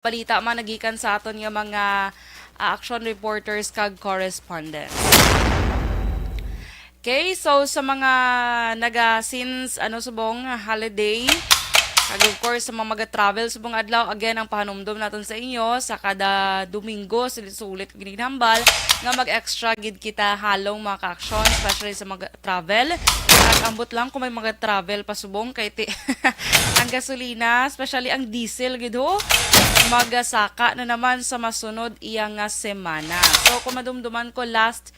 balita man nagikan sa aton nga mga action reporters kag correspondents. Okay, so sa mga since subong holiday, kag of course sa mga travel subong adlaw, again ang pahanumdom naton sa inyo sa kada Domingo sulit ginhambal nga mag-extra gid kita halong mga ka-action, especially sa mga travel. Kag ambot lang kung may mga travel pa subong kay ang gasolina, especially ang diesel gid ho, magasaka na naman sa masunod iyang nga semana. So kung madumduman ko last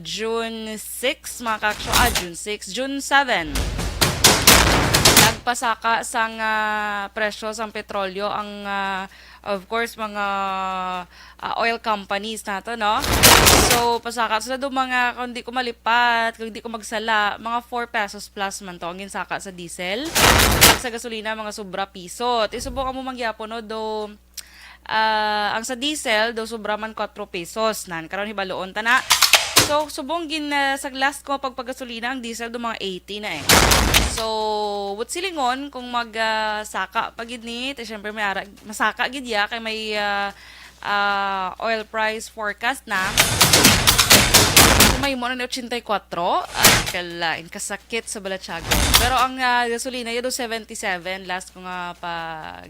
June 6 mga ka-action, June 6, June 7 nagpasaka sang presyo sang petrolyo ang of course mga oil companies nato, no? So pasaka sila do mga, kung di ko malipat, kung di ko magsala, mga 4 pesos plus man to ang ginsaka sa diesel. Sa gasolina mga sobra piso. Isubok mo mangyapon no do ang sa diesel do sobra man 4 pesos nan karon hibaloon ta na. So, subong sa last ko pagpagasolina, ang diesel do mga 80 na eh. So, what silingon kung magsaka pagid ni, syempre may masaka gid ya kay may oil price forecast na. May mo na 84 kalain kasakit sa Balachago. Pero ang gasolina yun 77 last ko nga pa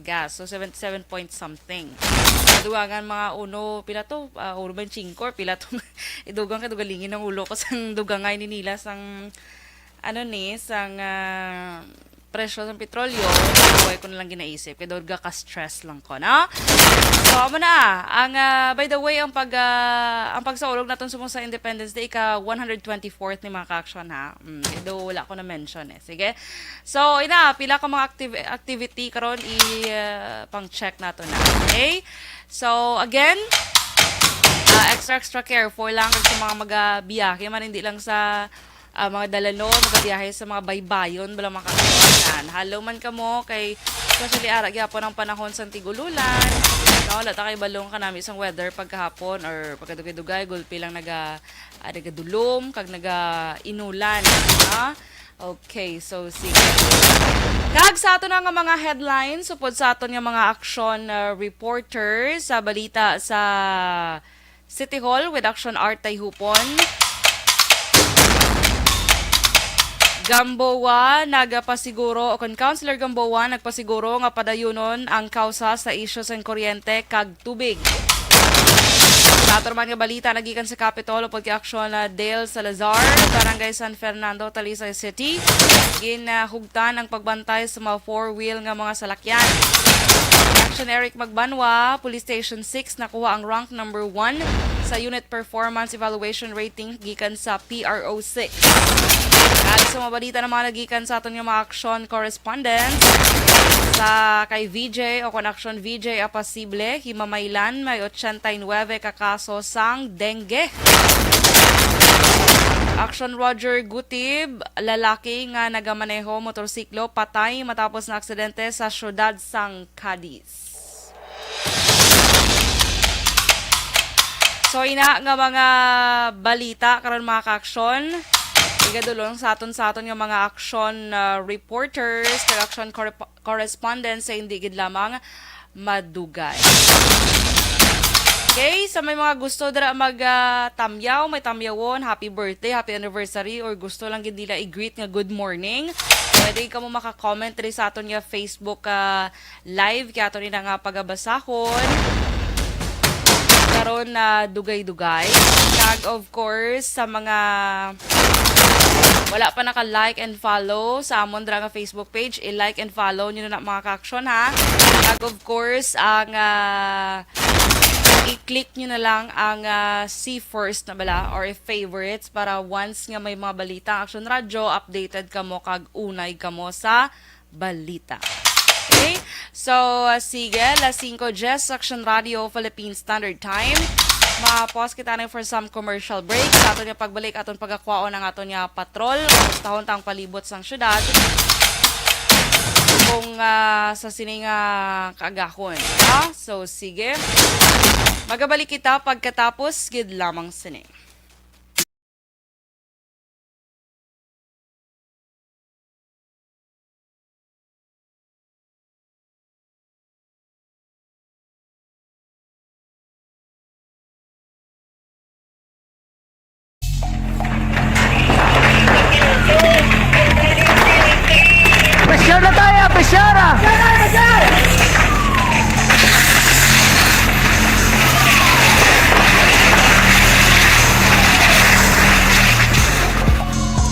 gas. So 77 point something. Dugangan mga uno pila to, uno 25 pila to. Idugang kadugalingin ng ulo ko sang dugangay ni nila sang sang presyo ng petrolyo. Buhay ko na lang ginaisip. Kaya doon ka-stress lang ko, na? So, amo na. By the way, ang pagsaulog natin sa Independence Day, ka 124th ni mga ka-action, ha? Ito wala ko na mention, eh. Sige. So, pila ka mga activity karon pang-check natin na. Okay? So, again, extra careful lang sa mga magabiyahe man, hindi lang sa mga dalano, magabiyahe sa mga baybayon, bala makakaroon. Halo man ka mo, kay especially gyapon ang panahon sa tigululan. No, lata kay balong ka namin isang weather pagkahapon or pagkadugay-dugay, gulpi lang nagadulom, kag inulan. Ha? Okay, so sige. Kag sa ato na nga mga headlines, supod sa ato nga mga action reporters sa balita sa City Hall with Action Art Hupon. Gamboa nagapasiguro o kon Councilor Gamboa nagpasiguro nga padayunon ang kausa sa isyu sa kuryente kag tubig. Sa ato naman nga balita nagikan sa Capitol upod aksyon na Dale Salazar, Barangay San Fernando, Talisay City, ginahugtan ang pagbantay sa mga four-wheel nga mga salakyan. Action Eric Magbanwa, Police Station 6 nakuha ang rank number 1 sa Unit Performance Evaluation Rating gikan sa PRO 6. At sa mga balita na mga nagikan sa aton yung mga action correspondent sa kay VJ o kon action VJ Apasible, Himamaylan, may 89 kakaso sang dengue. Action Roger Gutib, lalaki nga nagamaneho motorsiklo patay matapos na aksidente sa syudad sang Cadiz. So ina nga mga balita karon mga ka-action. Igadulong sa aton nga mga action reporters, kag action correspondents sa hindi gid lamang madugay. Okay, sa may mga gusto dara tamyaw, may tamyawon, happy birthday, happy anniversary, or gusto lang gid nila i-greet nga good morning, pwede ka mo maka-comment rin sa aton nga Facebook live, kaya aton nila nga pagabasahon karon na dugay-dugay. Kag of course sa mga wala pa naka-like and follow sa amon dra nga Facebook page, i-like and follow nyo na mga ka-action, ha. Kag of course ang i-click nyo na lang ang see first na bala or favorites para once nga may mga balita Action Radio, updated ka mo kag unay ka mo sa balita. Okay? So, sige, las 5:10 Action Radio Philippine Standard Time. Ma-pause kita na for some commercial break. Sa aton yung pagbalik, aton pagkakwaon ng aton yung patrol. Tahon tang palibot sang syudad. Kung sa sining kaagahon. So, sige. Magabalik kita pagkatapos, gid lamang sining.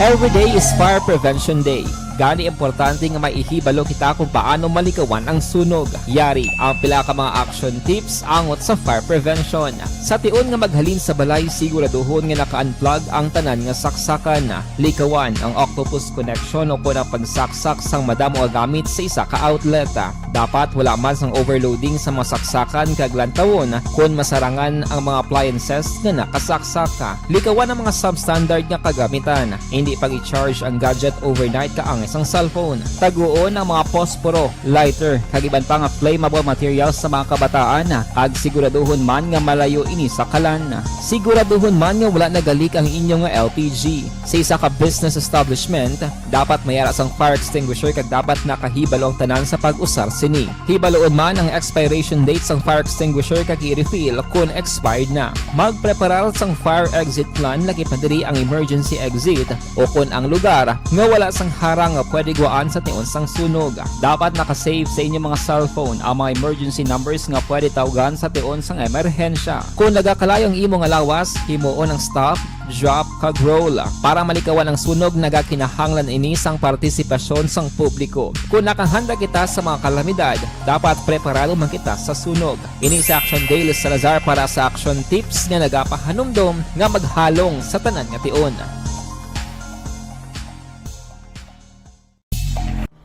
Every day is Fire Prevention Day. Gani importante nga maihibalo kita kung paano malikawan ang sunog. Yari ang pila ka mga action tips angot sa fire prevention. Sa tion nga maghalin sa balay, siguraduhon nga naka-unplug ang tanan nga saksakan. Likawan ang octopus connection o ang pagsaksak sang madamo nga gamit sa isa ka outlet. Dapat wala man sang overloading sa mga saksakan kag lantawon kung masarangan ang mga appliances nga nakasaksaka. Likawan ang mga substandard nga kagamitan. Hindi pag i-charge ang gadget overnight kaang isang cellphone. Taguon ang mga posporo, lighter, kag iban pa nga flammable materials sa mga kabataan. Kag siguraduhon man nga malayo ini sa kalan. Siguraduhon man nga wala nagalik ang inyong LPG. Sa isa ka business establishment, dapat mayara sang fire extinguisher kag dapat nakahibalo ang tanan sa pag-usar sini. Hibaloon man ang expiration date sang fire extinguisher kag i-refill kung expired na. Magpreparar sang fire exit plan lagi pa diri ang emergency exit o kung ang lugar nga wala sang harang nga pwede guaan sa tion sang sunog. Dapat nakasave sa inyong mga cellphone ang mga emergency numbers nga pwede tawagan sa tion sang emerhensya. Kung nagakalayo ang imong alawas, himuon ang stop, drop kag roll. Para malikawan ang sunog, nagakinahanglan ini sang partisipasyon sang publiko. Kung nakahanda kita sa mga kalamidad, dapat preparado man kita sa sunog. Ini sa Action Daily Salazar para sa action tips nga nagapahanumdom nga maghalong sa tanan nga tion.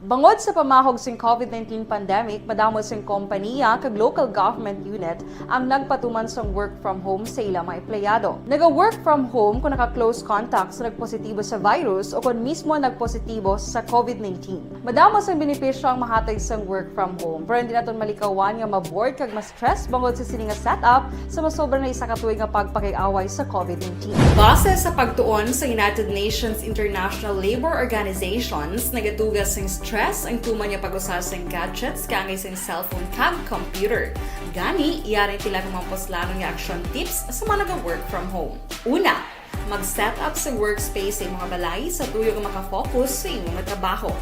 Bangod sa pamahog sing COVID-19 pandemic, madamo sing kompanya kag local government unit ang nagpatuman sang work from home sa ilang mga empleyado. Naga-work from home kung naka-close contacts na nagpositibo sa virus o kung mismo nagpositibo sa COVID-19. Madamo sang benepisyo ang mahatag sang work from home, pero hindi naton malikawan nga ma-bored kag ma-stress bangod sa sini nga setup sa masobra na isa ka tuig nga pagpakiaway sa COVID-19. Base sa pagtuon sa United Nations International Labour Organizations, nagatugas sing stress ang tuman niya pag-usar sa gadgets kangay sa cellphone kag computer. Gani, iyaring tila ng mga poslanong action tips sa mga nag-work from home. Una, mag-set up sa workspace sa mga balay sa tuyo nga makafocus sa imong trabaho.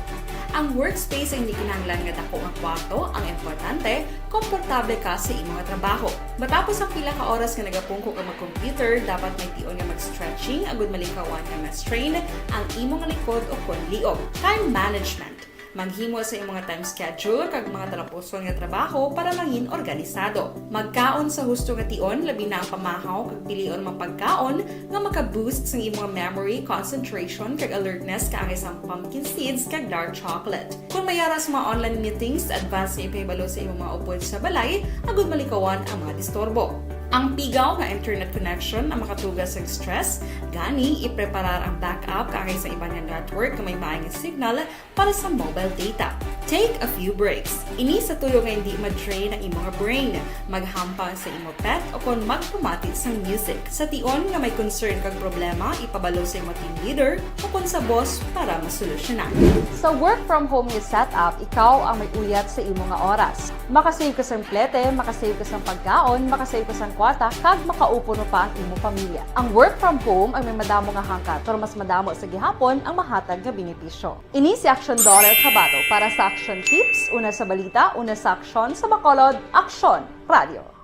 Ang workspace ay hindi kinahanglan nga dako nga kwarto, ang importante, komportable ka sa imong trabaho. Matapos ang pila ka oras nga nagapungko ka mag-computer, dapat may tion nga mag-stretching agud malikawan nga ma-strain ang imong likod o kon liog. Time management. Maghimo sa imong time schedule kag mga talapuson nga trabaho para mangin organisado. Magkaon sa husto nga tion, labi na ang pamahaw kag pilion mang pagkaon nga maka-boost sa imong memory, concentration kag alertness kaangay sang pumpkin seeds kag dark chocolate. Kung mayaras mga online meetings, advance nga ipahibalo sa imong mga upod sa balay, agud malikawan ang mga disturbo. Ang pigaw nga internet connection ang makatugas sa stress, gani ipreparar ang backup kaangay sa ibang network nga may maayong signal para sa mobile data. Take a few breaks. Ini sa tuyo nga hindi ma-drain ang imong brain. Maghampang sa imong pet o kung magpumatit sa music. Sa tion nga may concern kag problema, ipabalo sa imong team leader o kung sa boss para masolusyonan. Sa work from home nga setup, ikaw ang may uyat sa imong nga oras. Makasave ka sa plete, makasave ka sa pagkaon, makasave ka sa kwarta, kag makaupo no pa ang imong pamilya. Ang work from home ay may madamo nga hangkat, pero mas madamo sa gihapon ang mahatag nga benepisyo. Ini si Action Dollar Kabato para sa action tips, una sa balita, una sa aksyon, sa Bacolod, Aksyon Radio.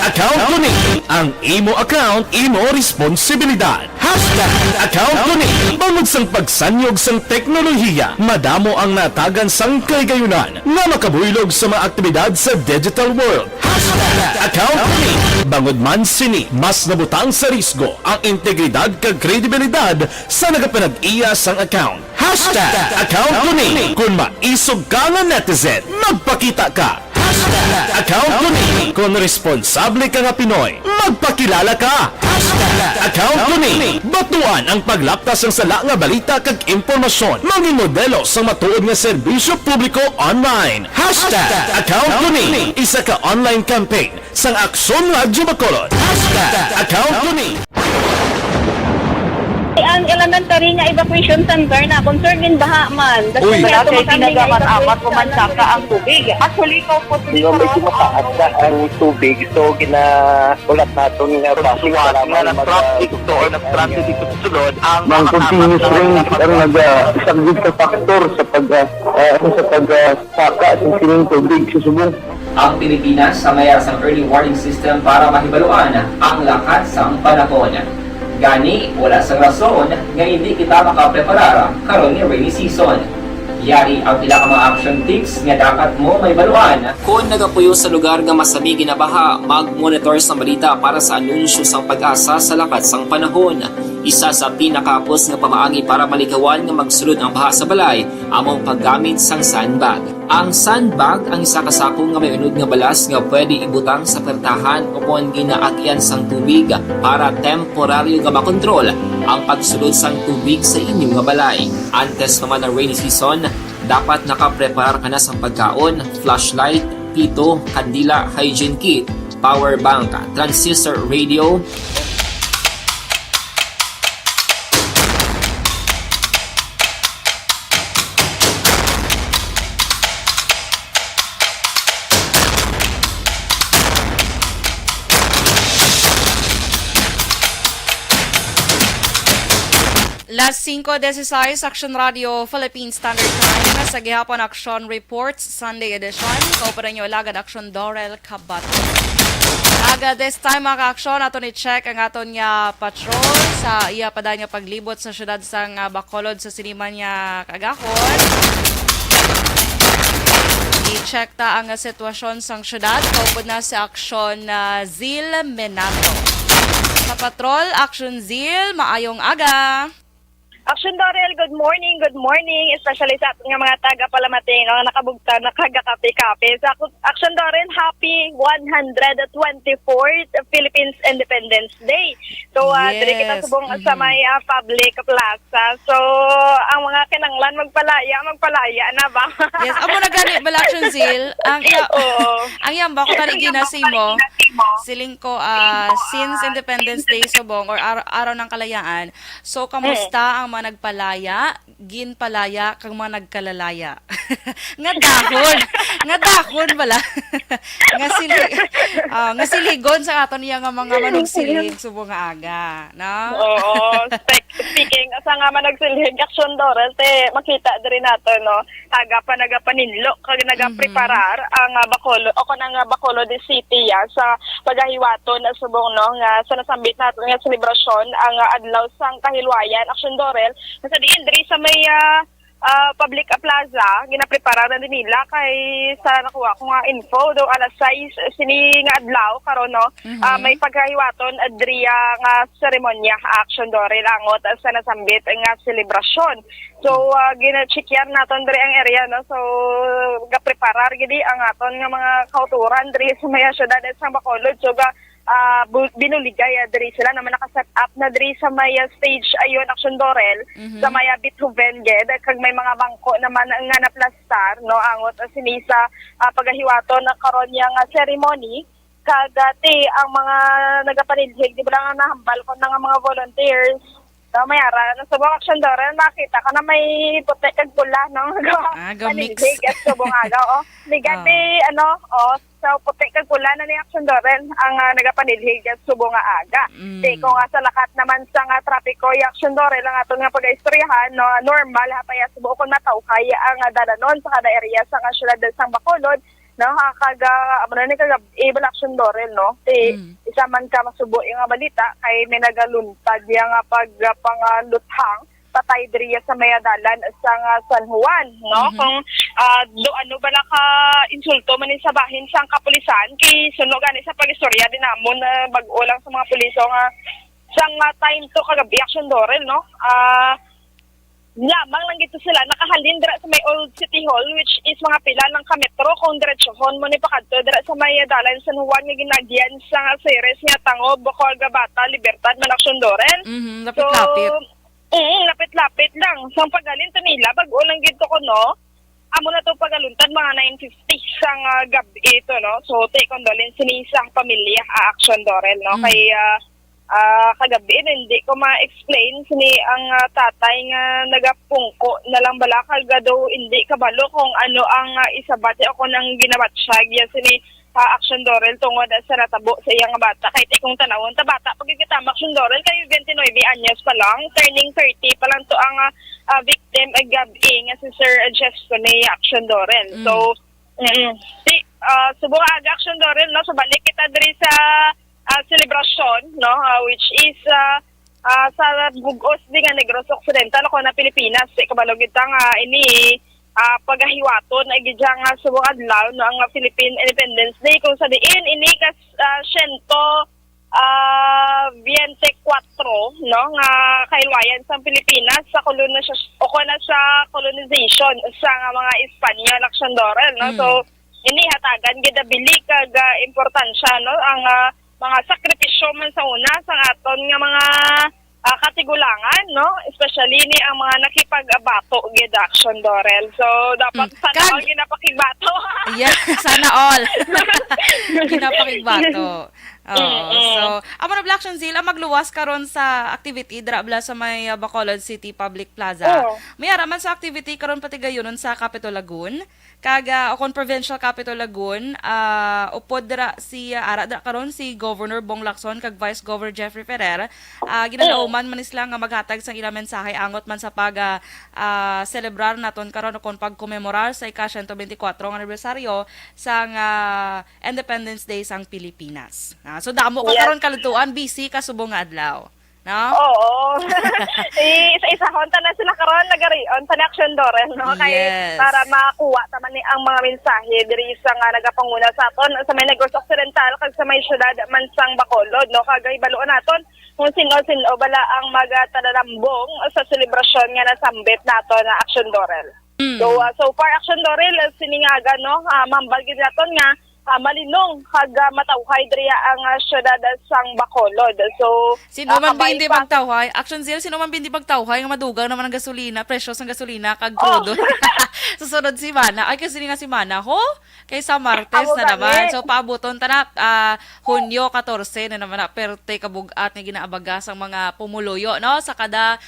Account ko ni ang imo account, imo responsibilidad. Account ko ni bangod sang pagsanyog sang teknolohiya, madamo ang natagan sang kaygayunan nga makabuylog sa mga aktibidad sa digital world. Account ko ni bangod man sini mas nabutang sa risgo ang integridad kag kredibilidad sa nagapanag-iya sang account. Account ko ni kung maisog ka nga netizen, magpakita ka. Account ko ni kung responsable ka nga Pinoy, magpakilala ka. Account ko ni batuan ang paglaptas ng sala nga balita kag impormasyon, maging modelo sa matuod nga serbisyo publiko online. Account ko ni isa ka online campaign sang Aksyon Radyo Bacolod. Account ko ni ang elementary nga evacuation center na concern din baha man. Uy, Kasi ginagamat-amat kumansaka ang tubig. Actually, po Di ba may tumataas na ang tubig, so ginaulat natin nga Pasuwat nga ng traffic to or nag-traffic dito sa sulod ang Mang continuous range ang nag-isang ka factor sa pagsaka at sining tubig sa subong. Ang Pilipinas sa mayroon sa early warning system para mahibaluan ang lakas ng panahon. Gani, wala sang rason nga hindi kita makapreparar karon ni rainy season. Yari ang pila ka mga action tips nga dapat mo may baluan. Kung nagapuyo sa lugar nga masami ginabaha, mag-monitor sa balita para sa anunsyo sang pag-asa sa lakat sang panahon. Isa sa pinakapos nga pamaagi para malikawan nga magsulod ang baha sa balay, among paggamit sang sandbag. Ang sandbag ang isa kasakong nga may unod nga balas nga pwede ibutang sa pertahan upon ginaagyan sang tubig para temporaryo nga makontrol ang pagsulod sang tubig sa inyong nga balay. Antes naman ng rainy season, dapat nakapreparar ka na sa pagkaon, flashlight, pito, kandila, hygiene kit, power bank, transistor radio, Last 5:16 Action Radio Philippine Standard Time sa gihapon Action Reports Sunday edition. Kauparan nyo lagad Action Dorel Kabato. Aga this time mga ka-aksyon, ato ni check ang aton nga patrol sa iya pa nga paglibot sa syudad sang Bacolod sa sinima niya kagahon. I-check ta ang sitwasyon sang syudad. Kaupod na si Action Zil Menato. Sa patrol, Action Zil, maayong aga. Action Dorel, good morning, especially sa ating mga taga-Palamating ang nakabugta, nakagakapi-kapi. Sa Action Dorel, happy 124th Philippines Independence Day. So, dili kita subong sa may public plaza. So, ang mga kinanglan, magpalaya na ba? Yes, amo na gani bala Action Zil. Ang iyang bako tali ginasimo. Siling ko, since Independence Day subong or araw ng kalayaan. So, kamusta ang mga nagpalaya, ginpalaya, kang mga nagkalalaya? Nga dahon bala. nga siligon sa aton niya nga mga manugsilig subong nga aga. No? Oo. Speaking, sa nga managsilig, Action Dorel, makita din nato, no? Nagapaninlo, kag nagapreparar ang Bacolod, o kanang Bacolod City sa paghahiwaton na subong, no? Nga sa nasambit nato nga selebrasyon ang adlaw sang kahilwayan, Action Dorel, sa diin diri sa may public plaza, ginaprepara na din nila kay sa nakuha ko nga info do alas 6 sini nga adlaw karon, no. May paghahiwaton adri nga seremonya Action Dorel angot sa nasambit nga selebrasyon. So gina-checkyan naton diri ang area, no. So gapreparar gidi ang aton nga mga kauturan diri sa may syudad sa Bacolod. So binuligay diri sila naman naka-set up na diri sa may stage ayon Action Dorel, sa may Beethoven ged kag may mga bangko naman nga naplastar, no, angot sinisa pagahiwaton na karon nga ceremony. Kag dati ang mga nagapanilhig di ba nga nahambal ko na nga mga volunteers mayara na subong Action Dorel, makita ka na may puti kag pula, no. Mix. Subong aga ligati sa puti kag pula na ni Action Dorel ang nagapanilhig at subong nga aga. Kung sa lakat naman sa nga trapiko Action Dorel ang aton nga pag-istoryahan, no, normal hapaya subo kon matawkay ang dalanon sa kada area sa nga syudad sang Bacolod, no, Action Dorel, no. Isa man ka masubo yung balita kay may nagaluntad yung pagpangaluthang patay diriya sa mayadalan sa San Juan, no. Kung do ano bala ka insulto man sa bahin sang kapulisan kay sunog ani sa pagistorya din namon bag-o lang sa mga puliso nga sang time to kagabi Action Dorel, no. Lamang lang gito sila nakahalin dira sa may Old City Hall, which is mga pila ng kametro kung diretsohon mo ni pakadto dira sa may dalan San Juan nga ginagyan sa series nga Tango, Bocol, Gabata, Libertad, man Action Dorel. Lapit-lapit. Lapit-lapit lang. Sang paghalin to nila bag-o lang gito ko, no. Amo na to pagaluntad mga 9:50 sang gabi ito, no. So take condolence sa pamilya Action Dorel, no. Kay kagabi hindi ko ma-explain sini ang tatay nga nagapungko na lang bala kagado hindi kabalo kung ano ang isabati ako nang ginabatsyag ya sini Action Dorel tungod sa natabo sa iyang bata. Kahit ikong tanawon ta bata pagkikitama Action Dorel kay 29 anyos pa lang, turning 30 pa lang to ang victim gabi nga si Sir Jefferson ni Action Dorel. So subukan aga Action Dorel, no, so balik kita diri sa celebration, no, which is sa bugos di nga Negros Occidental ako na Pilipinas kabalo kita nga ini pagahiwaton ay gidya nga subong adlaw no ang Philippine Independence Day kung sa diin ini kas 24 no nga kailwayan sa Pilipinas sa colonization sa mga Espanyol Aksyon-Dorel no so ini hatagan gidabili kag importansya no ang mga sakripisyo man sa una sa aton nga mga katigulangan no especially ni ang mga nakipag-abato gid Aksyon-Dorel so dapat sana all ginapakigbato Yeah, sana all. Ginapakigbato. So, amo na Black Shonzil, magluwas karon sa activity dira bla sa may Bacolod City Public Plaza. May araman sa activity karon pati gayunon sa Capitol Lagun. Kaga okon Provincial Capital Lagun, upod dira si ara dira karon si Governor Bong Lacson kag Vice Governor Jeffrey Ferrer. Ginalauman man isla nga maghatag sang ilang mensahe angot man sa pag celebrar naton karon okon pagkomemorar sa ika-124 nga anibersaryo sang Independence Day sang Pilipinas. So damo ka karon kalutuan busy ka subong nga adlaw. No? Oo. Isa-isahon ta na sila karon nagarion sa Aksyon-Dorel no kay Yes. para makakuha ta man ni ang mga mensahe diri sa nga nagapanguna sa aton sa may Negros Occidental kag sa may syudad man sang Bacolod no kag ibaluan naton kung sino bala ang magatanambong sa selebrasyon nga nasambit naton na Aksyon-Dorel. So far Aksyon-Dorel siningaga no mambal gid naton nga malinong kag matawhay diri ang syudad sang Bacolod. So Sino man ba hindi magtawhay? Action Zero, sino man ba hindi magtawhay nga madugang naman ang gasolina, presyo sang gasolina kag crudo. Susunod si Mana. Ay kasi nga si Mana ho kay sa Martes na naman. So paabuton ta na Hunyo 14 na naman na perte kabugat nga ginaabaga sang mga pumuluyo no sa kada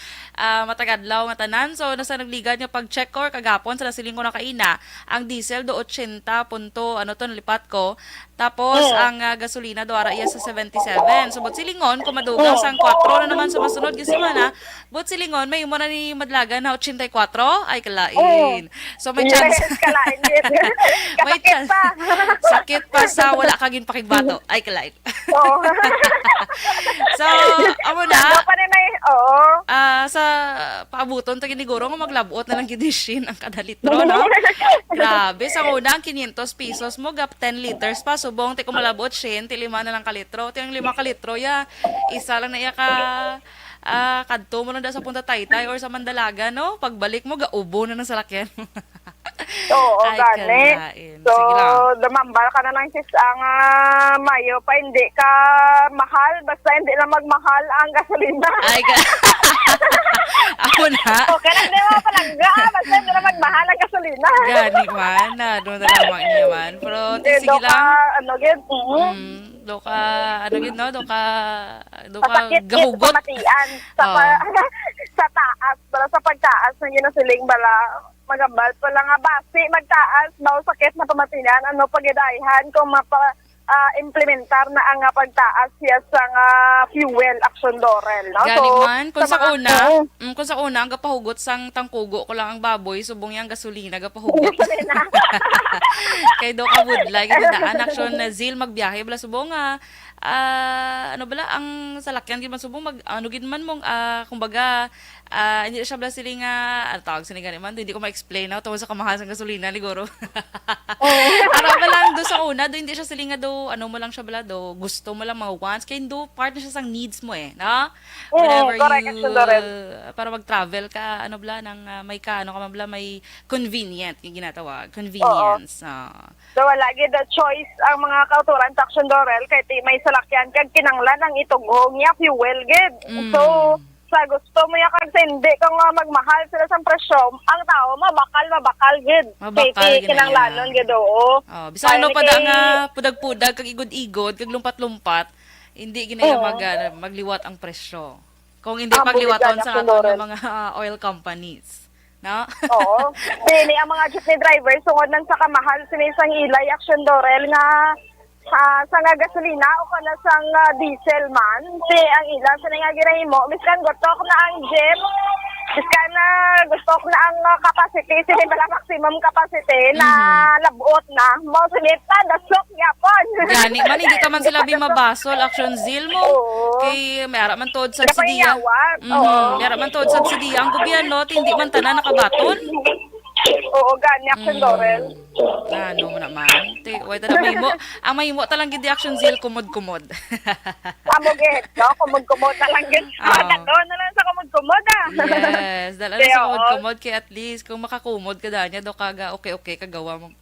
matagadlaw nga tanan. So nasa nagligad nga pag-check or kagapon sa nasiling ko na kaina ang diesel do 80 punto ano to nalipat ko. Tapos ang gasolina do ara iya sa 77. So but silingon kung madugang sang 4 na naman sa masunod kasi mana, but silingon may mo na ni madlaga na 84 ay kalain. So may chance. Kalain gid. May chance. Sakit pa sa wala kagin pakigbato ay kalain. Oo. So amo na Pa ni may sa paabuton ta giniguro nga maglabot na lang gidishin ang kada litro no. Grabe sa una ang 500 pesos mo gap 10 liters pa subong ti kumalabot 100 ti 5 na lang ka litro. Ti ang 5 ka litro ya isa lang na iya ka kadto mo na da sa Punta Taytay or sa Mandalaga no. Pagbalik mo gaubo na ng salakyan. Oo, Ay, gani. kalain. So, Sige lang. dumambal ka na lang sis ang Mayo pa hindi ka mahal. Basta hindi na magmahal ang gasolina. Ay, ako na. Okay lang, di mo palangga. Basta hindi na magmahal ang gasolina. Gani man, na doon na lamang niya man. Pero, sige Do ka, lang. ano gid, Do ka, ano yun, no? Do ka masakit gid gahugot. sa matian. Sa taas, para sa pagtaas ng ginasiling bala, magambal pa lang nga basi, magtaas, daw sakit na pamatinan, ano pagidayhan kung implementar na ang pagtaas siya sa fuel Aksyon-Dorel, no? Gani man, kung sa mga- una, ang gapahugot sang tangkugo ko lang ang baboy, subong yung gasolina, gapahugot. Kay do ka budlay, kinadaan, aksyon na zil, magbiyahe, bala subong ano bala, ang salakyan, gid man subong, ano gid man mong, kumbaga, hindi siya bala sili nga, ano tawag sila gani man, hindi ko ma-explain na, tungkol sa kamahal sa gasolina, liguro. Para ba lang do sa una, do hindi siya sili nga do, ano mo lang siya bala do, gusto mo lang mga wants, kaya do part na siya sang needs mo no? Whenever correct, para mag-travel ka, ano bala, nang may ka, ano ka man bala, may convenient, yung ginatawag, convenience. So wala gid choice ang mga kauturan sa Aksyon-Dorel kay may salakyan kag kinanglan ang itughong niya fuel gid. So sa gusto mo ya kag hindi kung magmahal sila sa presyo, ang tao mabakal gid. Kay kinanglanon gid oo. Bisan ano pa da nga pudag-pudag kag igod-igod kag lumpat-lumpat, hindi ginaya magliwat ang presyo. Kung hindi pagliwaton sa ato ng mga oil companies. No? Oo. Dili ang mga jeepney drivers sungod lang sa kamahal sinisang ilay Aksyon-Dorel nga sa nga gasolina o kana sang diesel man si ang ilan sa nga ginahimo miskan gotok na ang jeep Iska na gusto ko na ang capacity, sinibala maximum capacity na labuot na. Mo sinita, dasok yapon. Gani man, hindi ka man sila bimabasol, action zeal mo. Oo. Kay may ara man tod sa Dapat sidiya. iyawan. Oo. May ara man tod sa sidiya. Ang gobyerno, hindi man tanan nakabaton. Oo, gani, Action Dorel. Ano mo naman. Wait, na mahimo. Ang mahimo talang gid action zeal kumod-kumod. Amugit, no? Kumod-kumod na lang yun. Oo. Dalo na lang sa kumod-kumod, ah. Yes, dala Kaya, sa oo. kumod-kumod kay at least kung makakumod ka danya do kaga okay kagawa mo.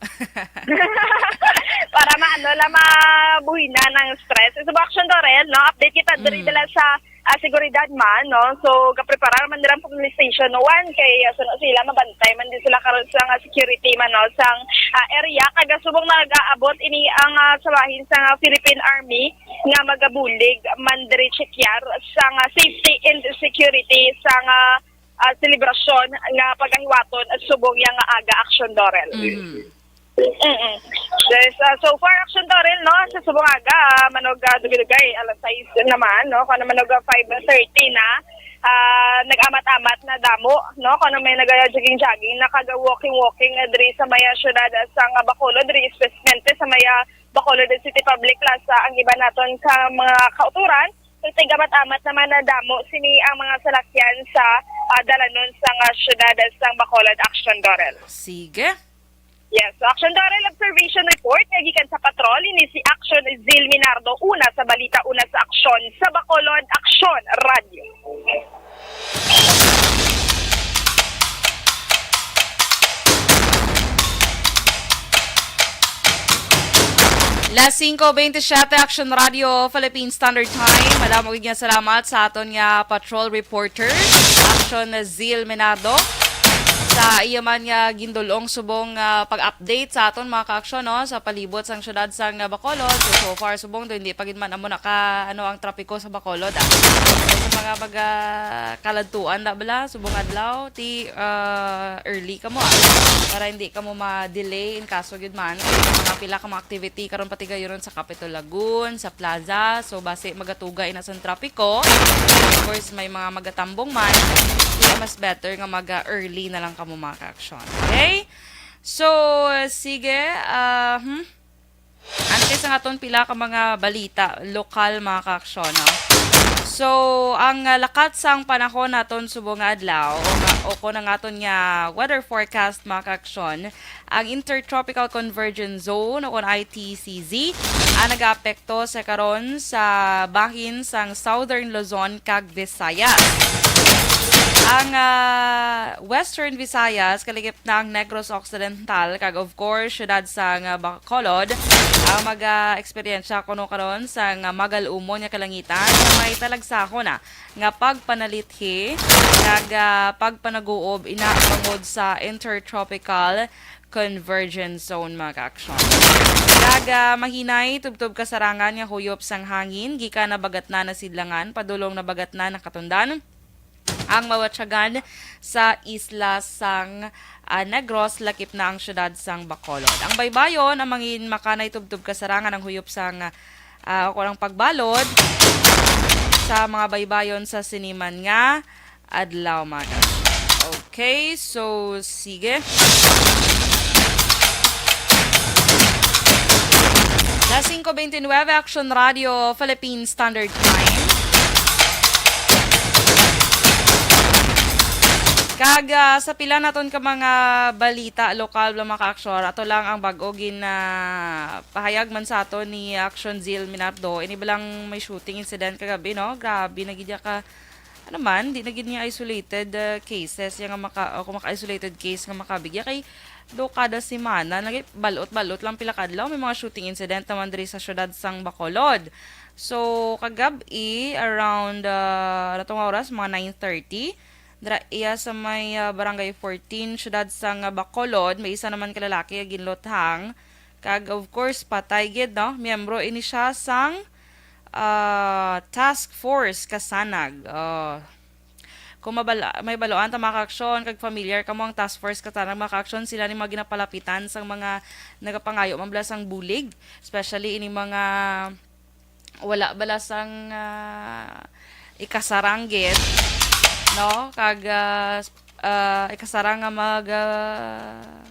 Para mabuhi na ng stress. So, Action Dorel, no? Update kita diri dala sa seguridad man, no? So, kapreparar man nilang mobilization no one kay sila mabantay man din sila karon sa security man no sang area kaga subong nag-aabot ini ang sabahin sa Philippine Army nga magabulig man diri Chikyar sa safety and security sa selebrasyon nga paghiwaton at subong yang aga Action Dorel. Yes, so far Action Dorel no sa Subongaga manog dugay alas 6 naman no kuno manog 5:30 na nag-amat-amat na damo no kuno may nag-jogging nakaga walking diri sa maya syudad sa Bacolod diri especialmente sa maya Bacolod City Public Plaza ang iba naton ka mga kauturan tigamat-amat naman na damo sini ang mga salakyan sa dalanon sa syudad sa Bacolod Action Dorel. Sige. Yes, so Action Dorel Observation Report nga gikan sa patrol ni si Action Zil Minardo una sa balita una sa aksyon sa Bacolod Action Radio. Las 5:27 Action Radio Philippine Standard Time. Madamo gid nga salamat sa aton nga patrol reporter Action Zil Minardo. Sa iya man nga gindulong subong pag-update sa aton mga ka-aksyon no sa palibot sang syudad sang Bacolod. So far subong do hindi pa gid man amo naka ang trapiko sa Bacolod. So, sa mga kaladtuan na bala subong adlaw ti early ka mo para hindi ka mo ma-delay in kaso gid man mga pila ka mga activity karon pati gayon sa Capitol Lagoon, sa plaza. So base magatugay na sa trapiko. Of course may mga magatambong man. Kaya mas better nga mag-early na lang kamo mga ka-aksyon. Okay? So, sige. Antes ang aton pila ka mga balita, lokal mga ka-aksyon. No? So, ang lakat sang panahon naton subong nga adlaw o ko na aton nga weather forecast mga ka-aksyon, ang Intertropical Convergence Zone o ITCZ ang nag-aapekto sa karon sa bahin sang Southern Luzon kag Visayas. Ang Western Visayas, kaligip na ang Negros Occidental, kag of course, syudad sa Bacolod, ang mag-eksperyensya kuno karon sa magalumon nga kalangitan, may talagsahon na nga pagpanalithi, kag pagpanaguob inabangod sa Intertropical Convergence Zone mga ka-aksyon. Kag mahinay, tubtob kasarangan nga huyop sang hangin, gikan na bagat na nasidlangan, padulong na bagat na nakatundan, ang mawatsagan sa isla sang Negros, lakip na ang syudad sang Bacolod. Ang baybayon, ang mangin makanay tubtub kasarangan ang huyop sang ng pagbalod sa mga baybayon sa siniman nga adlaw mga. Okay, so sige. Las 5:29 Action Radio Philippine Standard Time. Kag sa pila naton ka mga balita lokal mga ka-aksyon, ato lang ang bag-o pahayag man sa ato ni Action Zil Minardo. Ini bilang may shooting incident kagabi no. Grabe nagidya ka di na gid niya isolated cases yang maka-isolated case nga makabigya kay do kada semana balot lang pila kadlaw may mga shooting incident naman diri sa syudad sang Bacolod. So kagabi around atong oras mga 9:30 dra iya sa may barangay 14 syudad sang Bacolod, may isa naman kalalaki ginlothang kag of course patay gid no miyembro ini siya sang task force kasanag. Kung may baloan ta mga ka-aksyon kag familiar kamo ang task force kasanag mga ka-aksyon, sila ni mga ginapalapitan sang mga nagapangayo mambala sang bulig, especially ini mga wala bala sang ikasaranggit no? Kag ikasara nga mag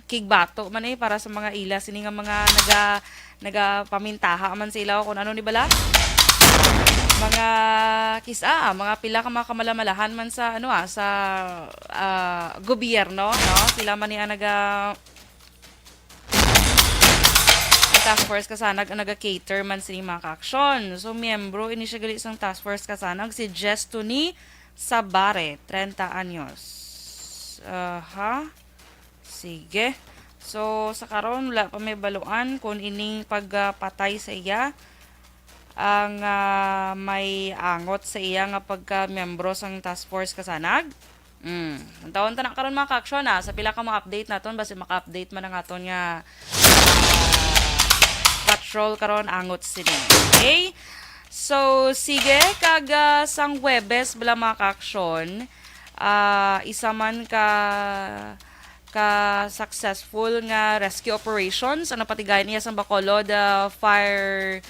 kigbato man para sa mga ila sini nga mga nagapamintaha man sa ilaw kung ano ni bala mga mga pila ka mga kamalamalahan man sa sa gobyerno, no? Sila man niya task force kasanag ang naga-cater man sini mga ka-aksyon. So miyembro ini siya gali isang task force kasanag si Jestoni Sabare, 30 anyos. Sige. So sa karon wala pa may baluan kung ining pagpatay sa iya ang may angot sa iya nga pagka-miyembro sang task force kasanag. Ang taon ta na karon mga ka-aksyon sa pila ka mga update naton basi maka-update man ang aton nga patrol karon angot sini. Okay? So sige kag sang Huwebes bala mga ka-aksyon isa man ka successful nga rescue operations ano patigayon niya sa Bacolod fire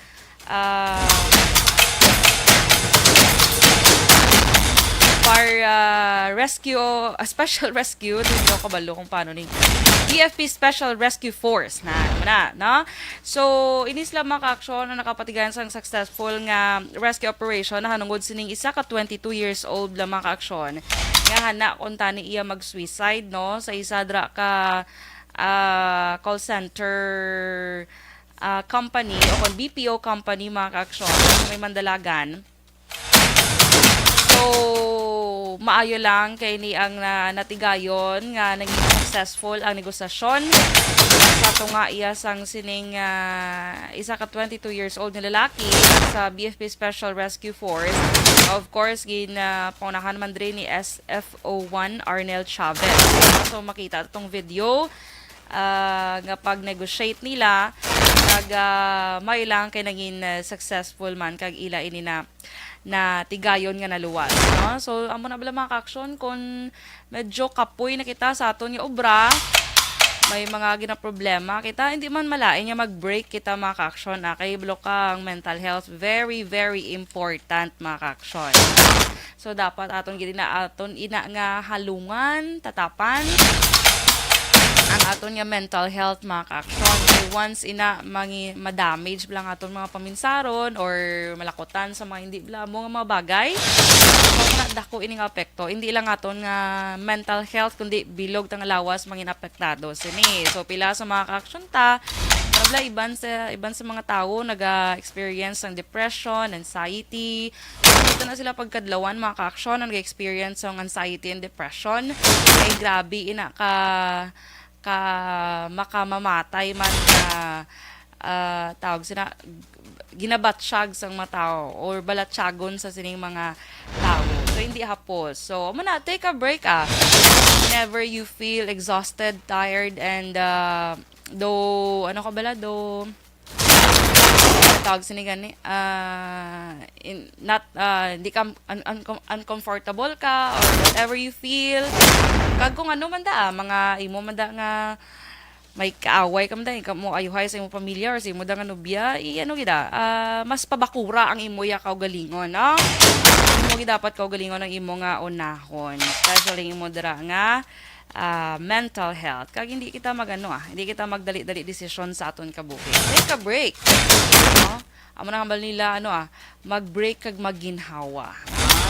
rescue, special rescue, dito ko balo kung paano ni BFP Special Rescue Force no? So, inis lang mga ka-aksyon na nakapatigayan sang successful nga rescue operation na hanungod sining isa ka 22 years old lang mga ka-aksyon. Nga hana kung tani iya mag-suicide, no? Sa isa dra ka call center company o kung BPO company mga ka-aksyon may mandalagan. So, maayo lang kay ni ang natigayon nga naging successful ang negosasyon sa tunga iya sang sining isa ka 22 years old na lalaki sa BFP Special Rescue Force. Of course, paunahan man rin ni SFO1 Arnel Chavez. So, makita itong video nga pag-negotiate nila kag may lang kay naging successful man kag ila ini na tigayon nga naluwas, no? So amo na bala mga ka-aksyon kung medyo kapoy na kita sa aton nga obra may mga ginaproblema kita hindi man malain nga mag-break kita mga ka-aksyon kay block ang mental health very very important mga ka-aksyon. So dapat aton gid na aton ina nga halungan tatapan ang aton nga mental health mga ka-aksyon. So once ma-damage lang aton mga paminsaron or malakotan sa mga hindi bla mo nga mga bagay, so dako ining apekto. Hindi lang aton nga mental health kundi bilog tang lawas mga apektado sini. So pila sa mga ka-aksyon iban sa mga tao naga-experience ng depression, anxiety. Dito na sila pagkadlawan mga ka-aksyon nag-experience ng anxiety and depression. Ay grabe ina ka makamamatay man tawag sina ginabatsyag sang mga tao or balatsyagon sa sining mga tao. So hindi hapos. So muna take a break whenever you feel exhausted, tired and tawag sini gani hindi ka uncomfortable ka or whatever you feel kag kung ano man mga imo man nga may kaaway ka man ikaw mo ayuhay sa imo pamilya or sa imo nga nobya mas pabakura ang imo ya kaugalingon no imo dapat kaugalingon ang imo nga unahon especially imo dira nga mental health kag hindi kita hindi kita magdali-dali desisyon sa aton kabuhi. Take a break. No? Amo na hambal nila mag-break kag magginhawa.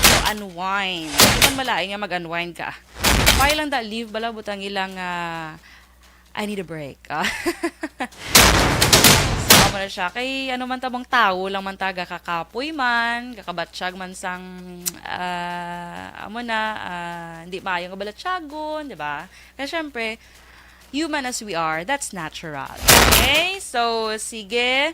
So unwind. Hindi man malain nga mag-unwind ka. Pay lang leave bala butang ilang I need a break. So na siya kay ano man tabang tao lang man taga kakapoy man kakabatsyag man sang hindi maayo nga balatsyagon di ba kaya syempre human as we are that's natural okay so sige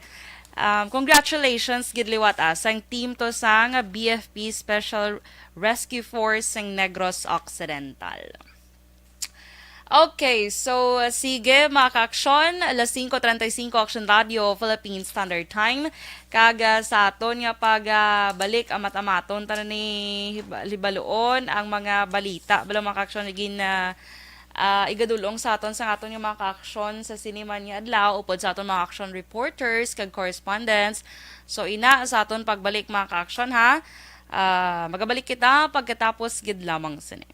congratulations gid liwat sang team to sang BFP Special Rescue Force sang Negros Occidental. Okay, so sige mga ka-aksyon, alas 5:35 Action Radio, Philippine Standard Time. Kaga sa aton nga pagbalik amat-amaton tanan ni libaloon ang mga balita. Bala mga ka-aksyon naging igadulong sa aton sa aton nga mga ka-aksyon sa siniman nga adlaw upod sa aton mga action reporters kag correspondents. So ina sa aton pagbalik mga ka-aksyon Magabalik kita pagkatapos gid lamang sini.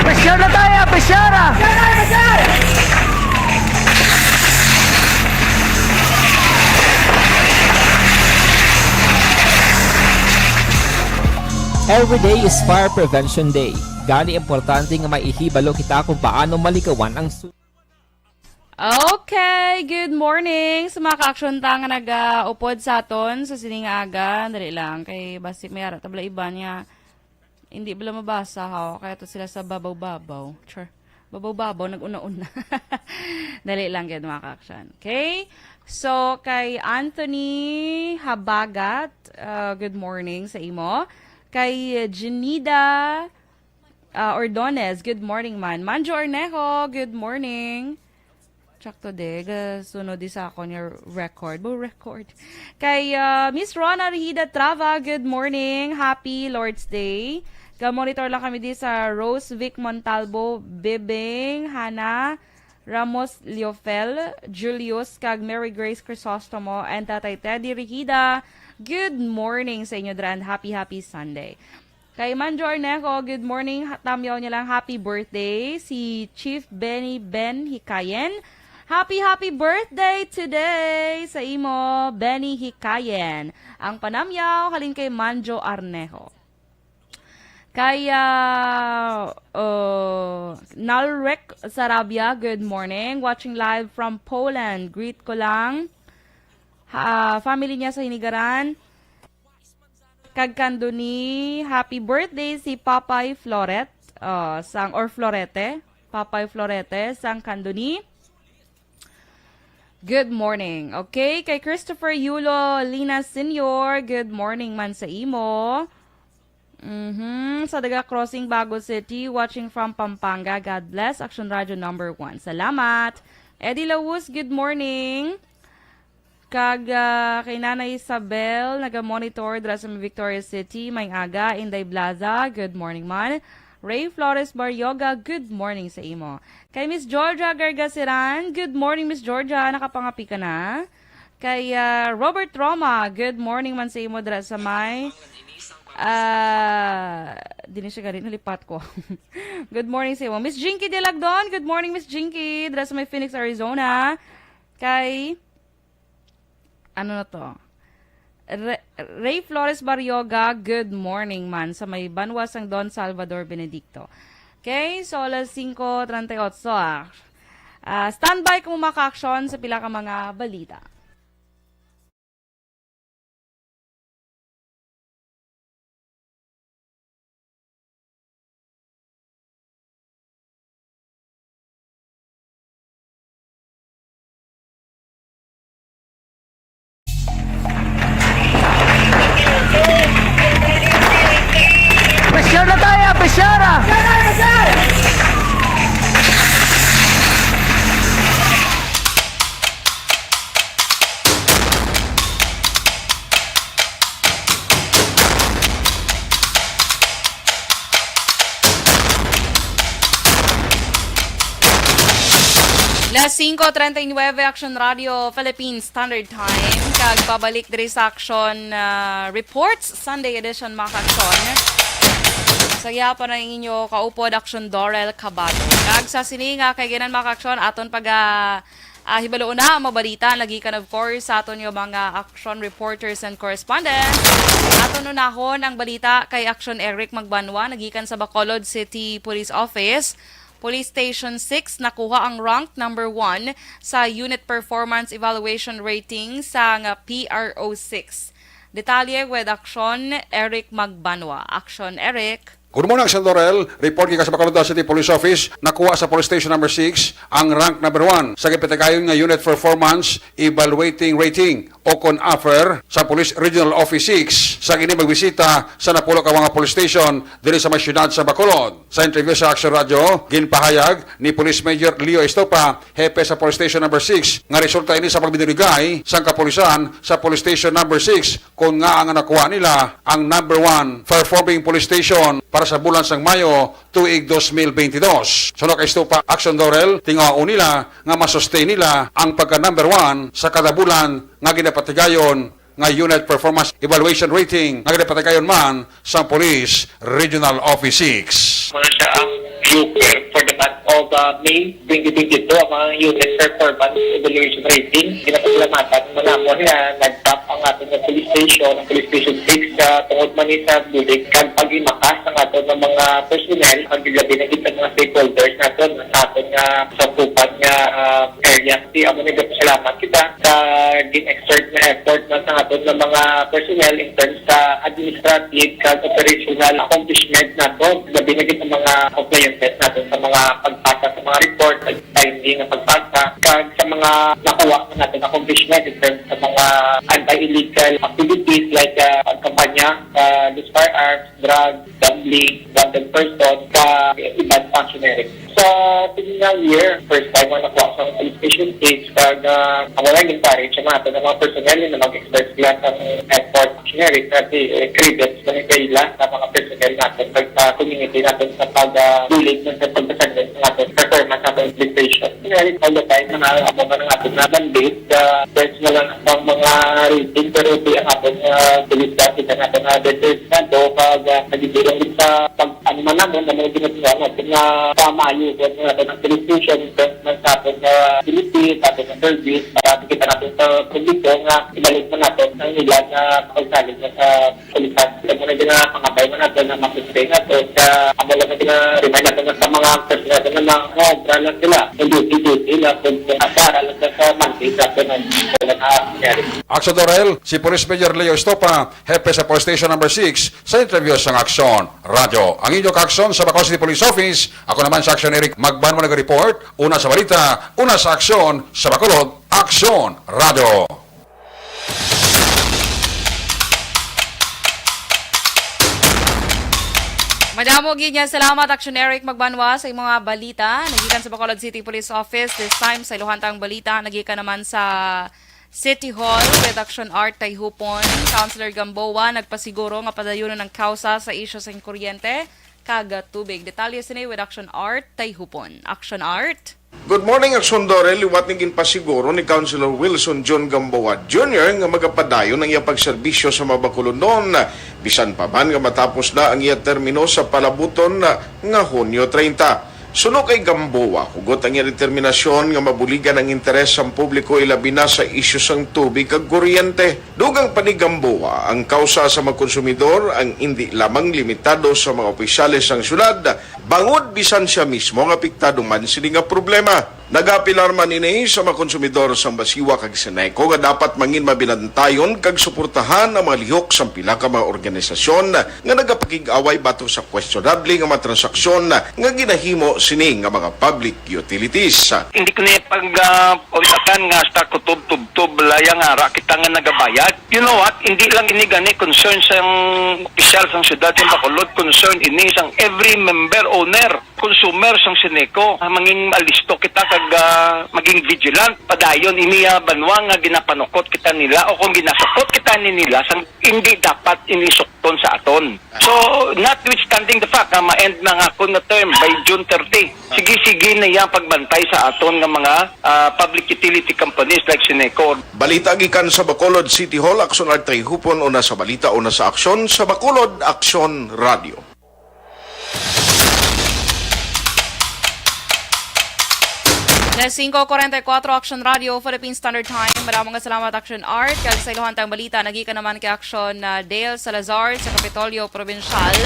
Pressure tayo! Pressure! Every day is Fire Prevention Day. Gani importante nga maihibalo kita kung paano malikawan ang sunog. Okay, good morning sa mga ka-action ta nga nag-upod sa aton sa sining aga. Dali lang, kay basik may ara tabla iba niya. Hindi bala mabasa ha, kaya to sila sa babaw-babaw. Sure. Babaw-babaw, nag-una-una. Dali lang kayo mga ka-action. Okay? So, kay Anthony Habagat, good morning sa imo. Kay Janida Ordonez, good morning man. Manjo Ornejo, good morning. Sakto de, sunod di sa ako niya record. Record. Kay Miss Rona Rihida Trava, good morning. Happy Lord's Day. Ka-monitor lang kami di sa Rose Vic Montalvo, Bebeng, Hana, Ramos Liofel, Julius, kag Mary Grace Crisostomo, and Tatay Teddy Rihida. Good morning sa inyo, Dran. Happy Sunday. Kay Manjo Arneco, good morning. Tamyaw niya lang, happy birthday. Si Chief Benny Ben Hikayen. Happy birthday today sa imo, Benny Hikayen. Ang panamyaw, halin kay Manjo Arneco. Kaya Nalrek Sarabia, good morning. Watching live from Poland. Greet ko lang. Family niya sa Hinigaran. Kagkanduni, happy birthday si Papay Floret, Florete. Papay Florete, sang Kanduni. Good morning. Okay, kay Christopher Yulo Lina Senior, good morning man sa imo. Sa Daga Crossing, Bago City, watching from Pampanga. God bless. Action Radio number 1. Salamat. Eddie Lawus, good morning. Kag kay Nanay Isabel, naga-monitor dra sa Victoria City, may aga, Inday Blaza, good morning man. Ray Flores Baryoga, good morning sa imo. Kay Miss Georgia Gargasiran, good morning Miss Georgia, nakapangapi ka na. Kay Robert Roma, good morning man sa imo dra sa may dini siya garin, nalipat ko. Good morning sa imo. Miss Jinky Delagdon, good morning Miss Jinky, dra sa may Phoenix, Arizona. Kay ano na to? Ray Flores Baryoga, good morning man sa may Banwas ang Don Salvador Benedicto. Okay, so alas 5:38. Standby kung maka-action sa pila ka mga balita. Pressure na tayo! Pressure! Las 5:39 Action Radio Philippines Standard Time. Kag pabalik diri sa Action Reports Sunday edition mga ka-action. Saya pa na inyo kaupod Action Dorel Cabato. Kag sa sininga kay ginan mga ka-action aton pag hibalo na ang mabalita lagi kan of course sa aton yung mga action reporters and correspondents. Aton unahon ang balita kay Action Eric Magbanwa nagikan sa Bacolod City Police Office. Police Station 6 nakuha ang rank number 1 sa Unit Performance Evaluation Rating sa PRO6. Detalye with Action Eric Magbanwa. Action Eric. Good morning, Action Dorel. Report kay sa Bacolod City Police Office. Nakuha sa Police Station number 6 ang rank number 1 sa gipitagayon nga Unit Performance Evaluating Rating o CONAFER sa Police Regional Office 6 sa gini magbisita sa napulo ka mga police station diri sa may syudad sa Bacolod. Sa interview sa Action Radio, ginpahayag ni Police Major Leo Estopa, hepe sa Police Station number 6, nga resulta ini sa pagbinurigay sa kapulisan sa Police Station number 6 kung nga ang nakuha nila ang number 1 performing police station para sa bulan sang Mayo tuig 2022. Sunod kay Estopa, Action Dorel, tingao nila nga masustain nila ang pagka number 1 sa kada bulan nga ginapatigayon nga Unit Performance Evaluation Rating nga ginapatigayon man sa Police Regional Office 6. Muna siya ang Bucher for the month of May 2022, ang mga unit performance evaluation rating. Ginapasalamatan muna mo na nag-top ang ating police station 6 tungod man sa bulig kag pag-imakas ang ating mga personnel ang gilabi na kita mga stakeholders natin sa ating sapupan nga area. Di amo nagpasalamat kita sa gin-exert na effort na sa ating mga personnel in terms sa administrative kag operational accomplishment natin. Labi na kita mga compliances natin sa mga pagpasa sa mga report, timing ng pagpasa, kag sa mga nakuha natin accomplishment in terms sa mga anti-illegal activities like pagkampanya, loose firearms, drugs, gambling, wanted person, sa ibang functionary. Sa tingin year, first time na nakuha sa police station case, kag ang wala encourage ang natin ng mga personnel na mag-expert sila sa effort functionary, kasi credits na nagkaila sa mga personnel natin sa community natin sa pag-bulig ng pagpasagin ng ating performance sa administration. Sinari all the time na naabangan ng ating mandate, friends na lang ang mga rating, pero ito ang ating police kita natin na determinado pag nagigilong din sa pag-animan namin na mga ginagawa natin na pamayo ng ating administration in terms ng sa ating ability, sa ating service, para kita natin sa publiko nga ibalik na natin ang nila na pagsalit na sa polisan. Kaya muna din na pangabay na natin na masustain natin sa amala na remind natin sa mga person natin na mga lang sila ng duty na kung asara lang sa mandate natin na nangyari. Action Dorel, si Police Major Leo Estopa, hepe sa Police Station number 6 sa interview sa Action Radio. Ang inyong Action sa Bacolod City Police Office, ako naman sa Action Eric Magban mo nag-report, una sa balita, una sa Action sa Bacolod, Action Radio. Madamo gid niya salamat Action Eric Magbanwa sa mga balita. Nagikan sa Bacolod City Police Office, this time sa Iluhantang balita, nagikan naman sa City Hall, Redaction Art Tayhupon. Councilor Gamboa nagpasiguro nga padayunon ng kausa sa isyu sa kuryente kaga tubig. Detalye sini with Action Art Tayhupon. Action Art. Good morning, Action Dorel. Liwat naging pasiguro ni Councilor Wilson John Gamboa Jr. nga magapadayon ng iya pagserbisyo sa mga Bacolod noon. Bisan pa man nga matapos na ang iya termino sa palabuton nga Hunyo 30. Suno kay Gamboa, hugot ang iya determinasyon nga mabuligan ang interes ng publiko ilabi na sa isyu sang tubig kag kuryente. Dugang pa ni Gamboa, ang kausa sa mga konsumidor ang hindi lamang limitado sa mga opisyales ng syudad, bangod bisan siya mismo nga apektado man sini nga problema. Nagapilar man ini sa mga konsumidor sa Basiwa kag Seneco nga dapat mangin mabinantayon kag suportahan ang mga lihok sa pila ka mga organisasyon nga nagapakig-away batok sa questionable nga mga transaksyon nga ginahimo sini nga mga public utilities. Hindi ko na pag-ulitan nga sa kutob-tub-tub layang ara kita nga nagabayad. You know what? Hindi lang ini gani concern sang opisyal sang syudad ng Bacolod, concern ini sang every member owner, consumer sang Seneco. Manging alisto kita kag maging vigilant padayon ini banwa nga ginapanukot kita nila o kung ginasukot kita ni nila sang hindi dapat inisukton sa aton. So notwithstanding the fact na ma-end na nga ako na term by June 30, sige na yan pagbantay sa aton nga mga public utility companies like Seneco. Balita gikan sa Bacolod City Hall, Action Art Tayhupon, una sa balita, una sa aksyon sa Bacolod Action Radio. Na 5:44 Action Radio, Philippine Standard Time. Maraming salamat Action Art. Kag sa Iluhantang balita, nagikan naman kay Action Dale Salazar sa Kapitolyo Provincial.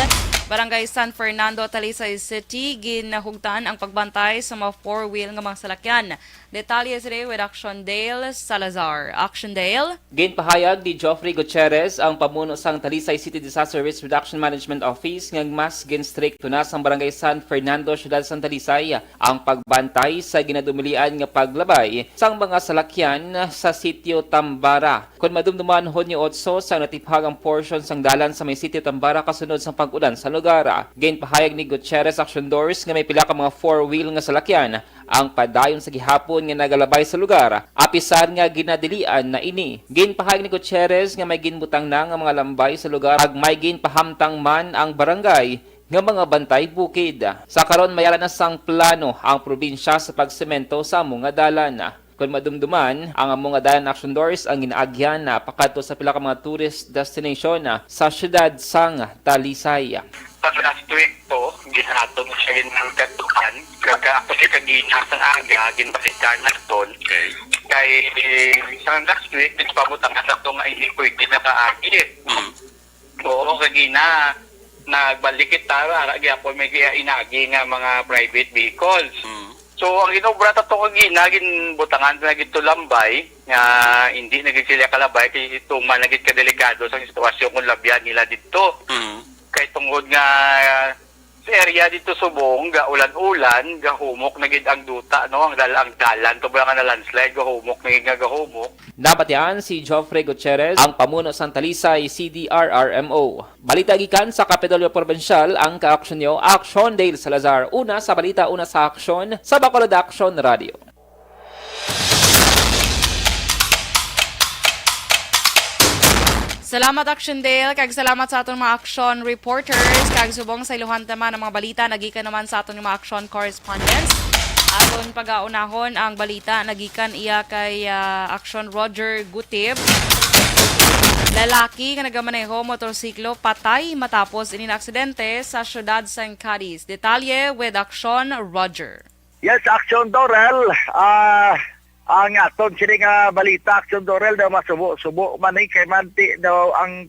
Barangay San Fernando, Talisay City, ginahugtan ang pagbantay sa mga four-wheel nga mga salakyan. Detalye today with Action Dale Salazar. Action Dale? Ginpahayag ni Geoffrey Gutierrez ang pamuno sang Talisay City Disaster Risk Reduction Management Office nga mas ginstrikto na sang Barangay San Fernando, Syudad San Talisay ang pagbantay sa ginadumilian nga paglabay sang mga salakyan sa sitio Tambara. Kung madumduman Hunyo 8 sa natiphagang portion sang dalan sa may sitio Tambara kasunod sang pag-ulan sa lugar. Ginpahayag ni Gutierrez Action Doors nga may pila ka mga four-wheel nga salakyan ang padayon sa gihapon nga nagalabay sa lugar, apisan nga ginadilian na ini. Ginpahayag ni Gutierrez nga may ginbutang na nga mga lambay sa lugar ag may ginpahamtang man ang barangay nga mga bantay bukid. Sa karon mayara na sang plano ang probinsya sa pagsemento sa mga dalan. Kung madumduman, ang mga dalan Action Doors ang ginaagyan na pakato sa pila ka mga tourist destination sa syudad sang Talisay. Sa last week po, ginato mo siya ng tatukan. Kaya ako siya kagina sa aga, ginpasitan na doon. Kay sa last week, nagpabutang na sa ito nga hindi pwede na kaagit. Oo, kagina, nagbalikit tara, kaya po may inagi nga mga private vehicles. So, ang inobra to kagina, ginbutangan na gitulambay, nga hindi nagigsilya kalabay, kasi tuman nagit kadelikado sa sitwasyon kung labyan nila dito. Kay tungod nga sa area dito subong ga ulan-ulan ga humok nagid ang duta no ang dalan to ba nga na landslide ga humok nagid nga gahumok. Nabatian si Geoffrey Gutierrez ang pamuno sang Talisay CDRRMO. Balita gikan sa Kapitolyo Provincial ang ka-action nyo Action Dale Salazar. Una sa balita, una sa action sa Bacolod Action Radio. Salamat Action Dale, kag salamat sa atong mga action reporters, kag subong sa iluhan naman ang mga balita, nagikan naman sa atong mga action correspondents. Aton pag-aunahon ang balita, nagikan iya kay Action Roger Gutib. Lalaki nga nagamaneho motorsiklo patay matapos ini na aksidente sa syudad San Cadiz. Detalye with Action Roger. Yes, Action Dorel. Ang aton sini nga balita Action Dorel daw masubo man kay manti daw ang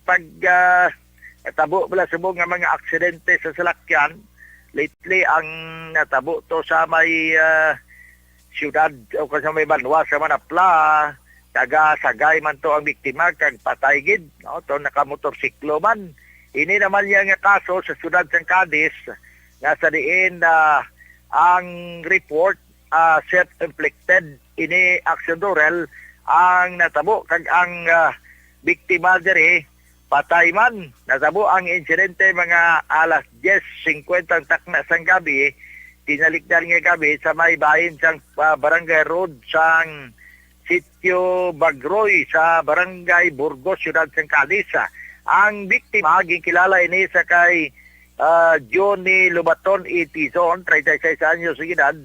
tabo bala subo nga mga aksidente sa salakyan. Lately ang natabo to sa may siyudad o sa may Banwa sa Manapla, taga Sagay man to ang biktima kag patay gid no to nakamotorsiklo man. Ini naman yang kaso sa siyudad San Cadiz nga sa diin ang report self-inflicted ini Action Dorel ang natabo kag ang biktima diri patay man. Natabo ang insidente mga alas 10:50 takna sang gabi, tinalikdan nga gabi sa may bahin sang Barangay Road sang Sitio Bagroy sa Barangay Burgos, Ciudad San Cadiz. Ang biktima gikilala ini sa kay Johnny Lubaton Itizon, 36 anyos de edad,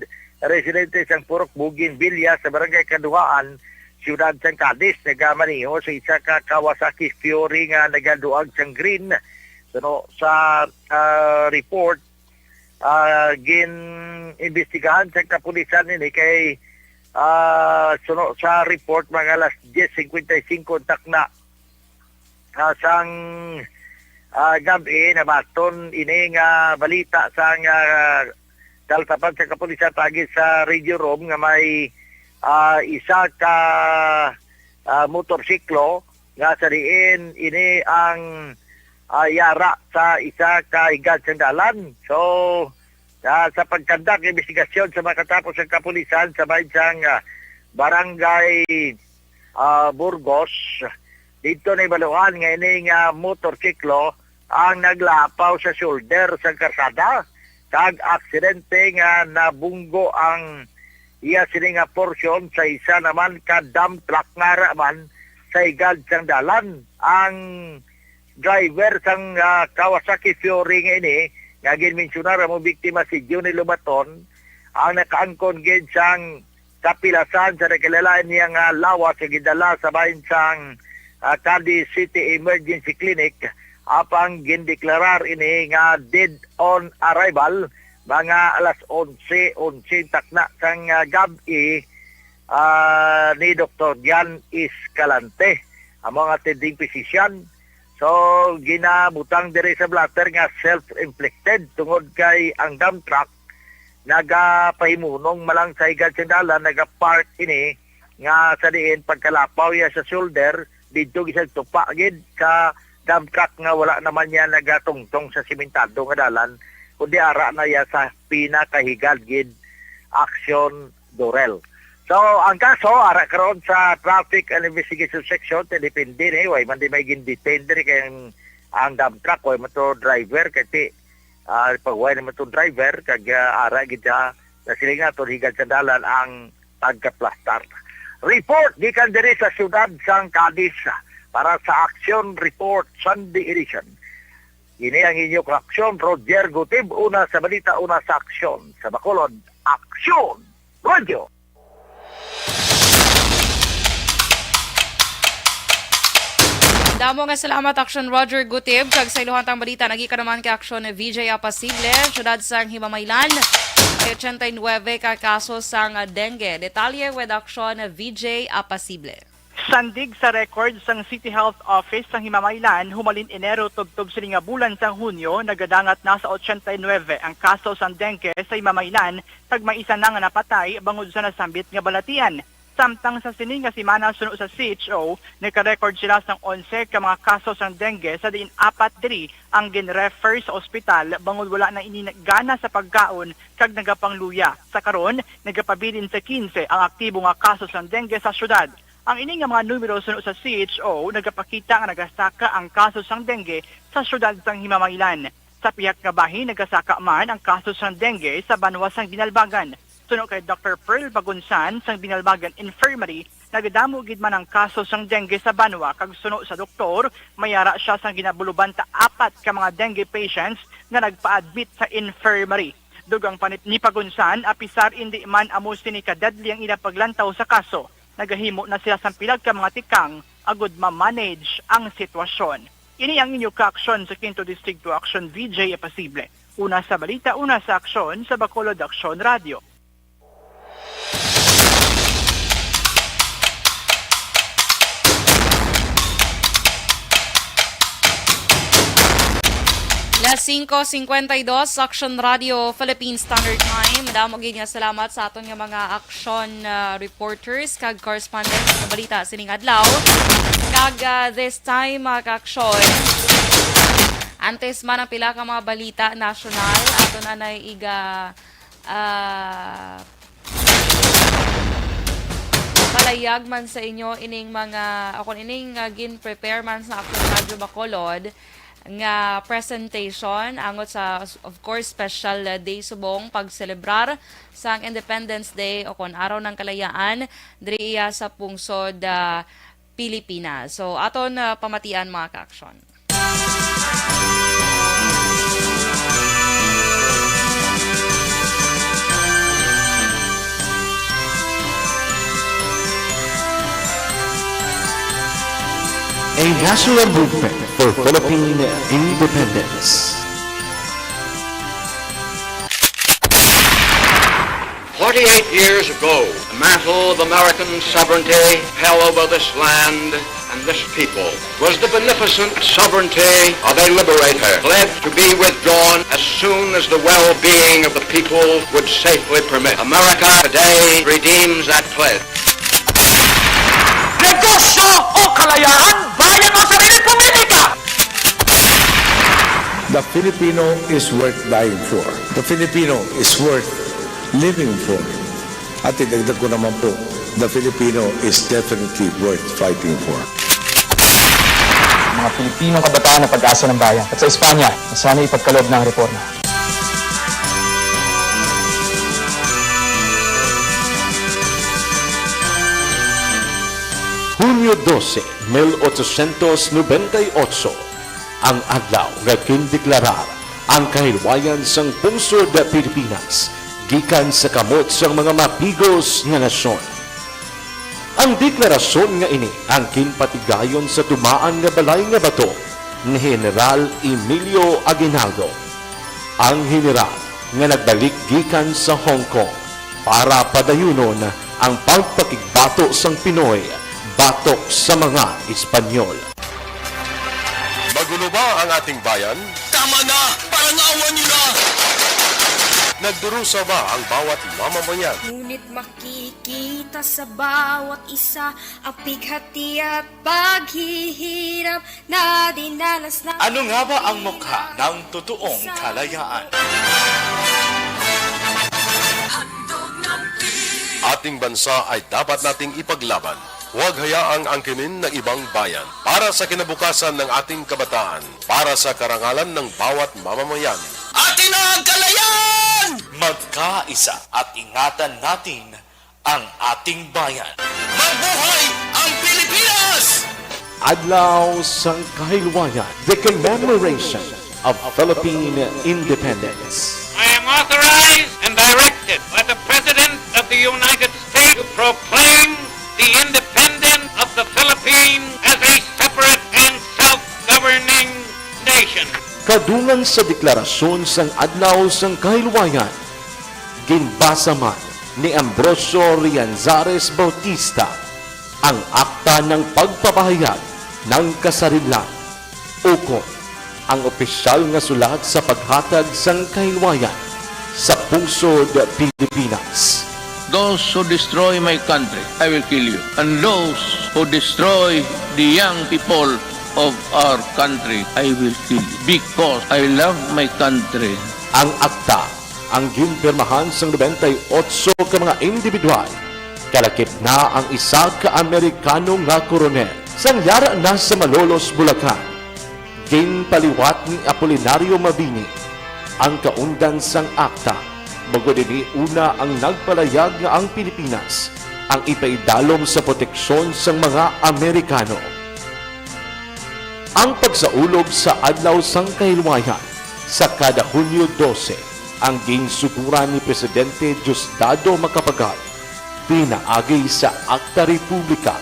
residente sang Purok Bugin Villa sa Barangay Kaduhaan, Ciudad San Cadiz. Nagamaniho sa isa ka Kawasaki Fiore nga nagaduag sang green. So, sa report, gin-investigahan sa kapulisan ini kay sa report mga alas 10:55 takna sang gabi na baton ini nga balita sang kaltapan sa kapulisan tagi sa Radio Room nga may isa ka motorsiklo nga sa diin ini ang yara sa isa ka higad sa dalan. So sa pagkandak ng investigasyon sa makatapos ng kapulisan sa bansang Barangay Burgos, dito na ibaluhan nga ini nga motorsiklo ang naglapaw sa shoulder sa karsada kag aksidente nga nabunggo ang iya sini nga porsyon sa isa naman ka dump truck nga raman sa igad sang dalan. Ang driver sang Kawasaki Fiore nga ini nga ginmensyunar mo biktima si Johnny Lubaton ang nakaangkon gid sang kapilasan sa nakilalain niya nga lawas sa gidala sa bahin sang Cadiz City Emergency Clinic apang gindeklarar ini nga dead on arrival mga alas 11 takna sang gabi ni Dr. Jan Escalante. Ang mga attending physician So ginabutang diri sa blatter nga self-inflicted tungod kay ang dump truck nagapahimunong malang sa higad sandala nagapark ini nga sa diin pagkalapaw ya sa shoulder didto gisag tupa gid sa dump truck nga wala naman niya nagatungtong sa simentado nga dalan kundi ara na ya sa pinakahigad gid action Dorel. So ang kaso ara karon sa Traffic and Investigation Section depende ni way man di may gin-detain diri kay ang dump truck way man to driver kay pagway naman to driver kag ara gid na sila nga to higad sa dalan ang pagkaplastar. Report gikan diri sa siyudad sang Cadiz para sa Action Report Sunday Edition. Ini ang inyong aksyon, Roger Gutib, una sa balita, una sa aksyon. Sa Bacolod, Aksyon Radio! Damo nga salamat Action Roger Gutib kag sa iluhantang balita nagika naman kay Aksyon VJ Apasible syudad sang Himamaylan may 89 ka kaso sang dengue. Detalye with Aksyon VJ Apasible. Sandig sa record sang City Health Office sang Himamaylan, humalin Enero tubtob sini nga bulan sang Hunyo, nagadangat na sa 89 ang kaso sang dengue sa Himamaylan, tag may isa na nga napatay bangod sa nasambit nga balatian. Samtang sa sini nga simana suno sa CHO, nagka-record sila sang 11 ka mga kaso sang dengue sa diin 4 diri ang gin-refer sa ospital bangod wala na inigana sa pagkaon kag nagapangluya. Sa karon, nagapabilin sa 15 ang aktibo nga kaso sang dengue sa syudad. Ang ini nga mga numero suno sa CHO nagapakita nga nagasaka ang kaso sang dengue sa syudad sang Himamaylan. Sa pihak nga bahin nagasaka man ang kaso sang dengue sa banwa sang Binalbagan. Suno kay Dr. Pearl Bagunsan sang Binalbagan Infirmary, nagadamo gid man ang kaso sang dengue sa banwa kag suno sa doktor, mayara siya sang ginabuluban ta 4 ka mga dengue patients nga nagpa-admit sa infirmary. Dugang panit ni Pagunsan, apisar indi man amo sini kadadli ang ila paglantaw sa kaso. Nagahimo na sila sang pilag ka mga tikang agud ma-manage ang sitwasyon. Ini ang inyong ka-aksyon sa Quinto Distrito Action VJ Apasible. Una sa balita, una sa aksyon sa Bacolod Action Radio. Las 5:52 Action Radio Philippine Standard Time. Madamo gid nga salamat sa aton nga mga action reporters kag correspondents sa balita sining adlaw. Kag this time mga ka-aksyon, antes man ang pila ka mga balita national aton anay iga palayag man sa inyo ining mga akon ining gin-prepare man sa Action Radio Bacolod nga presentation angot sa of course special day subong pagselebrar sang Independence Day o kon araw ng kalayaan diri sa pungsod Pilipinas. So aton pamatian mga ka-aksyon. A national movement for Philippine independence. 48 years ago, the mantle of American sovereignty fell over this land and this people. Was the beneficent sovereignty of a liberator, pledged to be withdrawn as soon as the well-being of the people would safely permit. America today redeems that pledge. Negosyo o kalayaan, bayan o sarili politika! The Filipino is worth dying for. The Filipino is worth living for. At idagdag ko naman po, the Filipino is definitely worth fighting for. Mga Pilipinong kabataan na pag-asa ng bayan at sa Espanya na sana ipagkaloob ng reforma. Hunyo 12, 1898, ang adlaw nga kindeklarar ang kahilwayan sang pungsod da Pilipinas gikan sa kamot sang mga mapigos nga nasyon. Ang deklarasyon nga ini ang kinpatigayon sa tumaan nga balay nga bato ni General Emilio Aguinaldo, ang general nga nagbalik gikan sa Hong Kong para padayunon ang pagpakigbato sang Pinoy batok sa mga Espanyol. ba ang ating bayan? Tama na! Parang awan niyo na! Nagdurusa ba ang bawat mamamayan? Ngunit makikita sa bawat isa ang pighati at paghihirap na dinanas na... Ano nga ba ang mukha ng totoong kalayaan? Ating bansa ay dapat nating ipaglaban. Huwag hayaang angkinin ng ibang bayan para sa kinabukasan ng ating kabataan, para sa karangalan ng bawat mamamayan. Atin ang kalayaan! Magkaisa at ingatan natin ang ating bayan. Mabuhay ang Pilipinas! Adlaw sang Kahilwayan, the commemoration of Philippine independence. I am authorized and directed by the President of the United States to proclaim the independence of the Philippines as a separate and self-governing nation. Kadungan sa deklarasyon sang Adlaw sang Kahilwayan, ginbasa man ni Ambrosio Rianzares Bautista ang akta ng pagpapahayag ng kasarilan, ukon ang opisyal nga sulat sa paghatag sang kahilwayan sa pungsod Pilipinas. Those who destroy my country, I will kill you. And those who destroy the young people of our country, I will kill you. Because I love my country. Ang akta, ang ginpirmahan sa 98 ka mga individual, kalakip na ang isa ka Amerikano nga koronel. Sangyara na sa Malolos, Bulacan. Ginpaliwat ni Apolinario Mabini ang kaundan sang akta. Bago din una ang nagpalayag nga ang Pilipinas ang ipaidalom sa proteksyon sang mga Amerikano. Ang pagsaulog sa adlaw sang kahilwayan sa kada Hunyo 12 ang ginsuguran ni Presidente Diosdado Macapagal pinaagi sa Akta Republika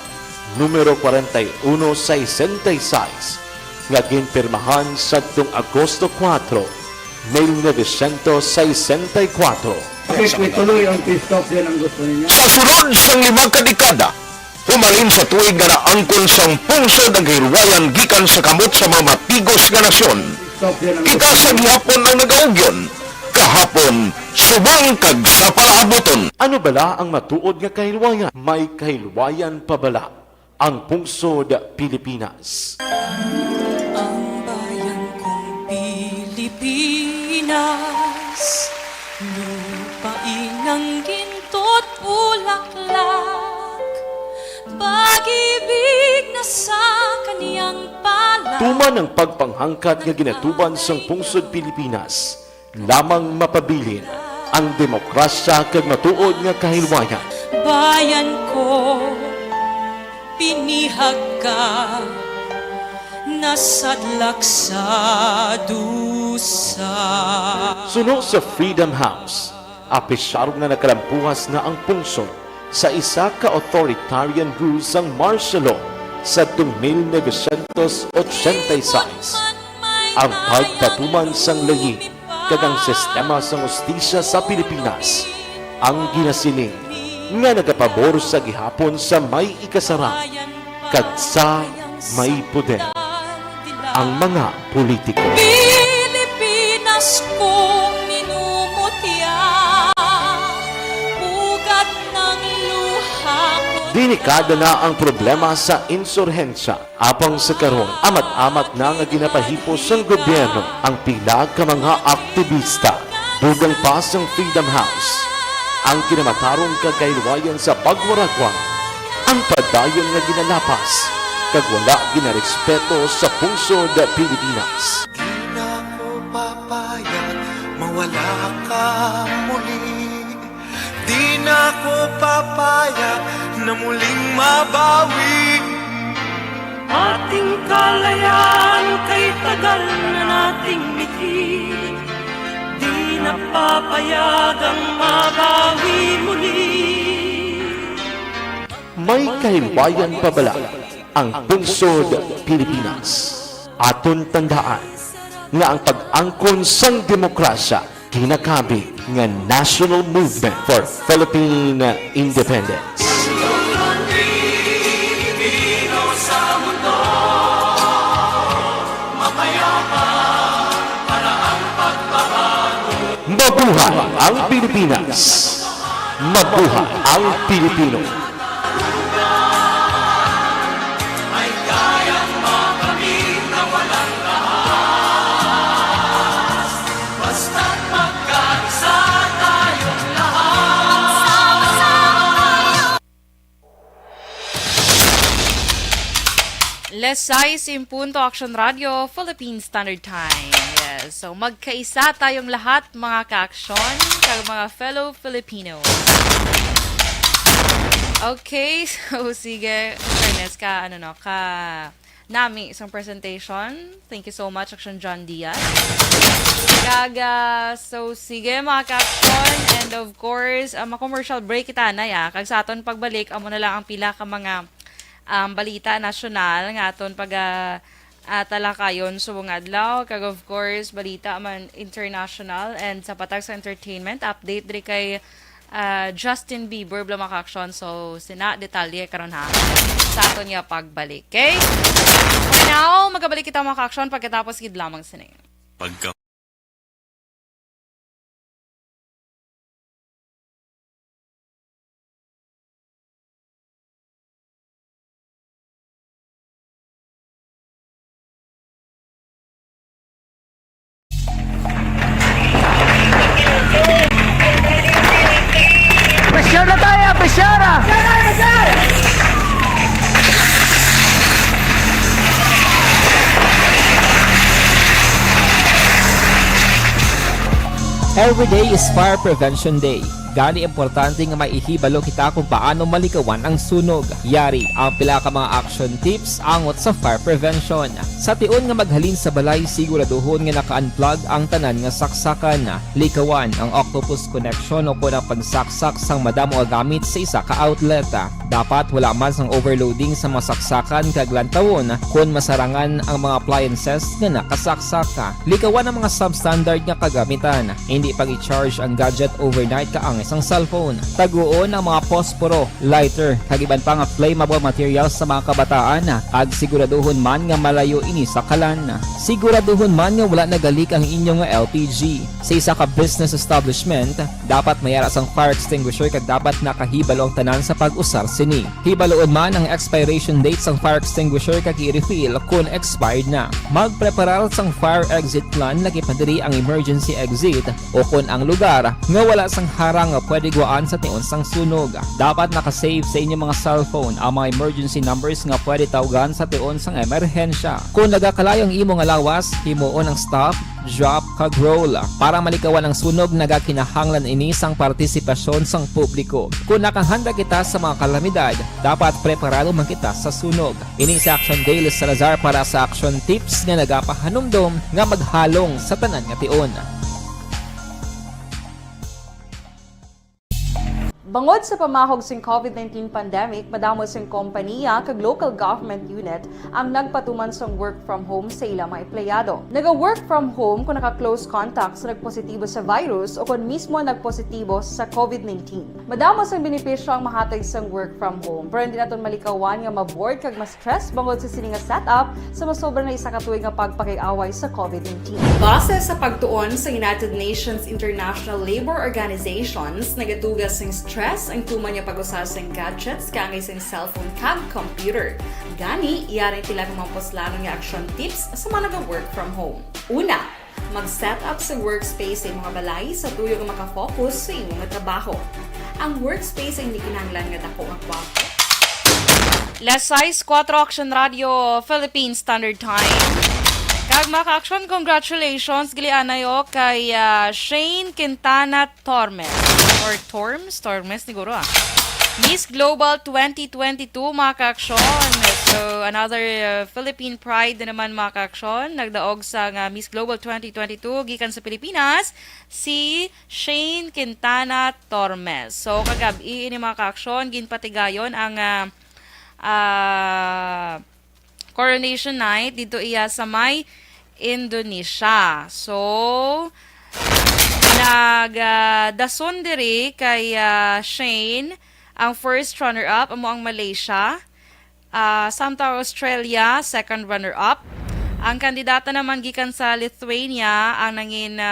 numero 4166 nga ginpirmahan sa Agosto 4 1964. Tuloy ang pistop din ang gusto niya. Sa sunod sang 5 kadekada, humalin sa tuig nga naangkon sang pungsod ang kahilwayan gikan sa kamot sa mga matigos nga nasyon. Kita sa gihapon ang nagaugyon, kahapon subang kag sa palaaboton. Ano bala ang matuod nga kahilwayan? May kahilwayan pa bala ang pungsod Pilipinas? Ang bayan kong Pilipinas, lupain ng ginto't bulaklak, pag-ibig na sa kaniyang palak. Tuman ang pagpanghangkat nga ginatuban sang pungsod Pilipinas, lamang mapabilin ang demokrasya kag matuod nga kahilwayan. Bayan ko, pinihag ka, nasadlak sa dusa. Suno sa Freedom House, apisyar nga nakalampuhas na ang pungsod sa isa ka authoritarian rule sang martial law sa 1986. Ang pagpatuman sang layi kag ang sistema sang hustisya sa Pilipinas ang ginasiling nga nagapabor sa gihapon sa may ikasarang kag sa may poder ang mga politiko. Pilipinas kong minumutya, ugat ng luha ko. Dinikada na ang problema sa insurhensya. Apang sa karon, amat-amat na nga ginapahipos ng gobyerno ang pila ka mga aktivista. Dugang pa sang Freedom House, ang kinamatarong kagaywayan sa pagwaragwang, ang padayon nga ginalapas, kag wala ginarespeto sa pungsod Pilipinas. Di na ko papayag mawala ka muli. Di na ko papayag na muling mabawi. Ating kalayaan kay tagal na nating biti, di na papayagang mabawi muli. May kahilwayan pa bala ang pungsod Pilipinas. Aton tandaan nga ang pag-angkon sang demokrasya kinakabi nga National Movement for Philippine Independence. Pilipino sa mundo, mapayapa. Mabuhay ang Pilipinas! Mabuhay ang Pilipino! Ay kayang makamit na walang ahas. Basta't magkaisa tayong lahat. Alas 6 in punto, Action Radio, Philippine Standard Time. Yes, so magkaisa tayong lahat mga ka-aksyon, mga fellow Filipino. Okay, so sige, fairness ka, nami isang presentation. Thank you so much, Action John Diaz. So sige mga ka-aksyon, and of course, commercial break kita na ya. Kag sa aton pagbalik, amo na lang ang pila ka mga balita nasyonal nga aton pag talakayon sa mga adlaw, kag of course balita man international, and sa patag sa entertainment update diri kay Justin Bieber blama ka aksyon, so sina detalye karon ha sa aton nga pagbalik. Okay, now magabalik kita mga ka-aksyon pagkatapos gid lamang sini. Pressure na tayo! Pressure na! Every day is Fire Prevention Day. Gani importante nga maihibalo kita kung paano malikawan ang sunog. Yari ang pila ka mga action tips angot sa fire prevention. Sa tion nga maghalin sa balay, siguraduhon nga naka-unplug ang tanan nga saksakan. Likawan ang octopus connection o kung ang pagsaksak sang madamo gamit sa isa ka outlet. Dapat wala man sang overloading sa masaksakan kag lantawon kung masarangan ang mga appliances nga nakasaksaka. Likawan ang mga substandard nga kagamitan. Hindi pag i-charge ang gadget overnight kaang isang cellphone. Taguon ang mga posporo, lighter, kag iban pa nga flammable materials sa mga kabataan. Ag siguraduhon man nga malayo ini sa kalan. Siguraduhon man nga wala nagalik ang inyong LPG. Sa isa ka business establishment, dapat mayara sang fire extinguisher kag dapat nakahibalo ang tanan sa pag-usar sini. Hibaloon man ang expiration date sang fire extinguisher kag i-refill kung expired na. Magpreparar sang fire exit plan lagi pa diri ang emergency exit o kung ang lugar nga wala sang harang nga pwede guaan sa tion sang sunog. Dapat nakasave sa inyong mga cellphone ang mga emergency numbers nga pwede tawagan sa tion sang emerhensya. Kung nagakalayo ang imong alawas, himuon ang stop, drop, kag roll. Para malikawan ang sunog, nagakinahanglan ini sang partisipasyon sang publiko. Kung nakahanda kita sa mga kalamidad, dapat preparado man kita sa sunog. Ini sa Action Daily Salazar para sa action tips nga nagapahanumdom nga maghalong sa tanan nga tion. Bangod sa pamahog sing COVID-19 pandemic, madamo sing kompanya kag local government unit ang nagpatuman sang work from home sa ilang mga empleyado. Naga-work from home kung naka-close contact sa nagpositibo sa virus o kung mismo nagpositibo sa COVID-19. Madamo sang benepisyo ang mahatag sang work from home, pero hindi naton malikawan nga ma-bored kag ma-stress bangod sa sini nga setup sa masobra na isa ka tuig nga pagpakiaway sa COVID-19. Base sa pagtuon sa United Nations International Labor Organizations, nagatugas sing stress ang tuman niya pag-usar sa gadgets kangay sa cellphone kag computer. Gani, iyaring tila ng mga poslanon nga action tips sa mga nag-work from home. Una, mag-set up sa workspace sa mga balay sa tuyo nga makafocus sa imong trabaho. Ang workspace ay hindi kinahanglan nga dako nga kwarto. Last size 4 Action Radio, Philippine Standard Time. Kag mga ka-action, congratulations gilianayo kay Shane Quintana Tormes. Or Tormes siguro Miss Global 2022 mga ka-action. So another Philippine pride na naman mga ka-action. Nagdaog sa Miss Global 2022 gikan sa Pilipinas si Shane Quintana Tormes. So kagabi ini mga ka-action ginpatigayon ang coronation night dito iya sa may Indonesia. So nagdason diri kay Shane ang first runner-up amo ang Malaysia, samtang Australia second runner-up. Ang kandidata naman gikan sa Lithuania ang nangin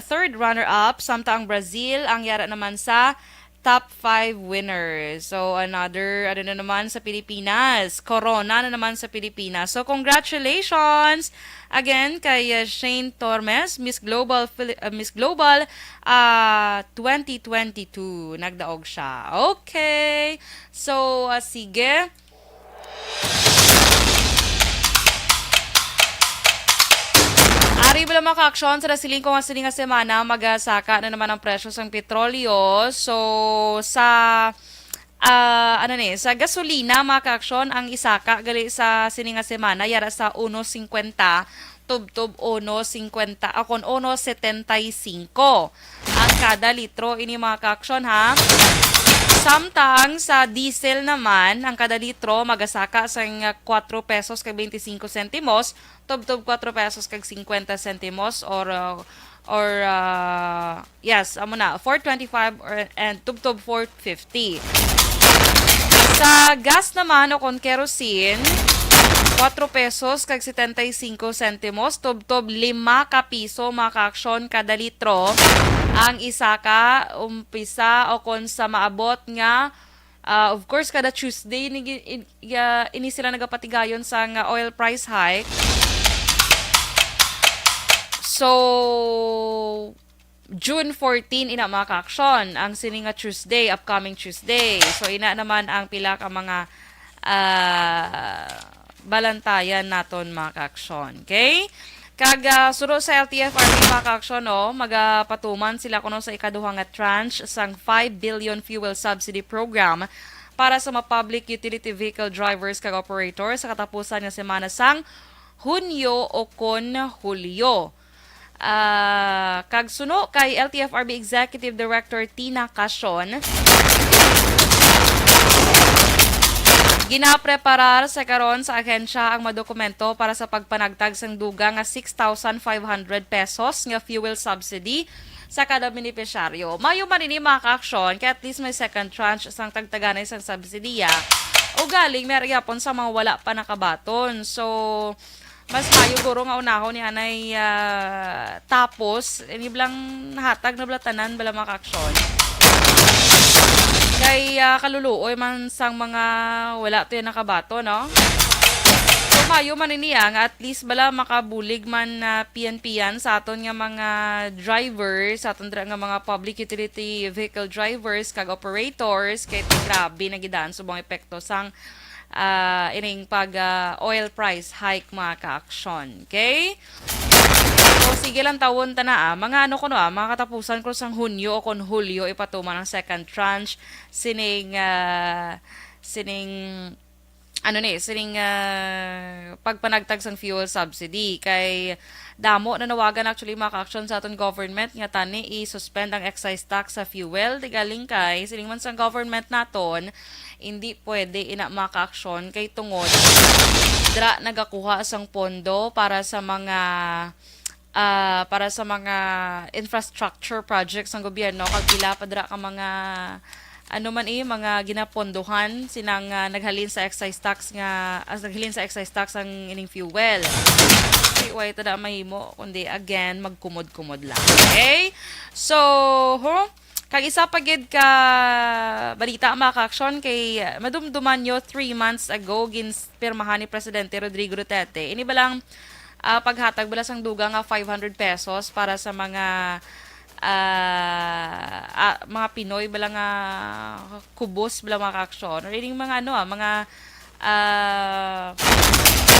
third runner-up, samtang Brazil ang yara naman sa top 5 winners. So, another, ano na naman sa Pilipinas. Corona na naman sa Pilipinas. So, congratulations again kay Shane Tormes, Miss Global 2022. Nagdaog siya. Okay. So, sige. Ari bala maka-aksyon sa nasiling ko nga siling nga semana, magasaka na naman ang presyo ng petrolyo. So, sa sa gasolina maka-aksyon ang isaka gali sa siling nga semana yara sa 1.50 tub 1.50 akon 1.75 ang kada litro ini maka-aksyon ha. Samtang sa diesel naman, ang kada litro magasaka sa 4 pesos kag 25 sentimos, tub 4 pesos kag 50 sentimos yes, amo na 4.25 and tub 4.50. Sa gas naman o kon kerosene, 4 pesos kag 75 sentimos, tub 5 ka piso maka-aksyon kada litro. Ang isaka umpisa o kon sa maabot nga of course kada Tuesday ini sila nagapatigayon sa oil price hike. So June 14 ina maka-aksyon ang sini nga Tuesday, upcoming Tuesday. So ina naman ang pila ka mga balantayan naton maka-aksyon. Okay? Kag suro sa LTFRB maka-aksyon magapatuman sila kuno sa ikaduhang nga tranche sang 5 billion fuel subsidy program para sa mga public utility vehicle drivers kag operators sa katapusan nga semana sang Hunyo o kon Hulyo. Kag suno kay LTFRB Executive Director Tina Cason, ginapreparar sa karon sa ahensya ang madokumento para sa pagpanagtag sang duga nga 6,500 pesos nga fuel subsidy sa kada benepisyaryo. Mayo man ini maka-aksyon kay at least may second tranche sang tagtaganay sang subsidiya o galing may gyapon sa mga wala pa nakabaton. So mas mayo guro nga unahon ni anay tapos ini blang nahatag na blatanan bala maka-aksyon. Kay kaluluoy man sang mga wala to yung nakabato, no? So, mayo man niya nga at least bala makabulig man PNP-yan sa aton nga mga drivers, sa aton nga mga public utility vehicle drivers, kag operators, kay grabe na gidaan subong epekto sang ining pag oil price hike mga ka-aksyon. Okay? So, sige lang tawon ta na mga mga katapusan ko sang Hunyo o kon Hulyo ipatuman ang second tranche sining pagpanagtag sang fuel subsidy kay damo na nawagan actually maka-aksyon sa aton government nga tani i-suspend ang excise tax sa fuel tigaling kay sining man sang government naton hindi pwede ina maka-aksyon kay tungod dra nagakuha sang pondo para sa mga infrastructure projects ng gobyerno kag pila pa dra ka mga mga ginapondohan sinang naghalin sa excise tax ang ining fuel. Okay, why ito na mahimo kundi again magkumod-kumod lang. Okay? So, kag isa pa gid ka balita maka-aksyon kay madumduman nyo 3 months ago ginpirmahan ni Presidente Rodrigo Duterte. Ini balang paghatag bala sang duga nga 500 pesos para sa mga Pinoy bala nga kubos bala maka-aksyon or ining mga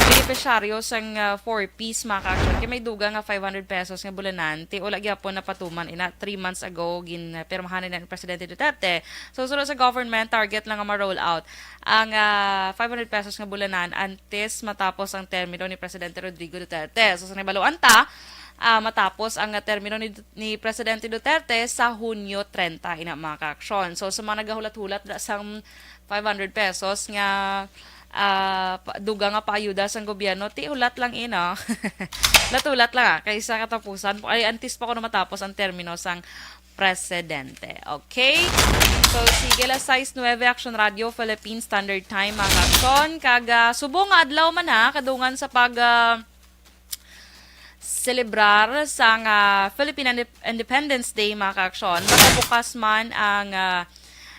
benepisyaryo sang 4-piece maka-aksyon kay may duga nga 500 pesos nga bulanan ti ula gyapon na patuman ina 3 months ago ginpirmahan ni Presidente Duterte. So sunod sa government target lang nga ma-roll out ang 500 pesos nga bulanan antes matapos ang termino ni Presidente Rodrigo Duterte. So sa nabaluan ta matapos ang termino ni Presidente Duterte sa Hunyo 30 ina maka-aksyon. So sa mga nagahulat-hulat sang 500 pesos nga duga nga paayuda sang gobyerno ti ulat lang ina. Latulat lang kaysa katapusan ay antis pa ko na matapos ang termino sang presidente. Okay? So sige la 6:09 Action Radio Philippine Standard Time mga aksyon kag subong nga adlaw man kadungan sa celebrar sa Philippine Independence Day mga ka-aksyon. Bukas man ang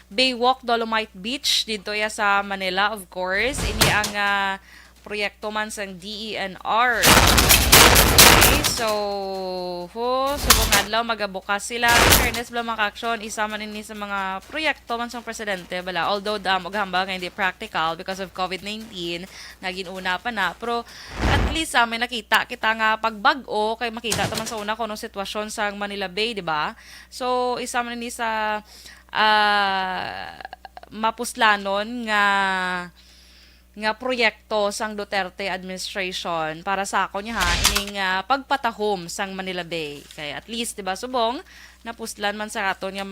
Baywalk Dolomite Beach dito ya sa Manila, of course. Ini ang proyekto man sa DENR. Okay, so subong adlaw magabukas sila. Fairness bala mga ka-aksyon, isa man ini sa mga proyekto man sa presidente bala. Although maghambal nga hindi practical because of COVID-19 nga ginuna pa na, pero at least may nakita kita nga pagbag-o kay makita taman sa una kuno sitwasyon sa Manila Bay, di ba? So isa man ini sa mapuslanon nga proyekto sang Duterte administration para sa ako niya ining pagpatahom sang Manila Bay. Kaya at least 'di ba subong napuslan man sa aton nga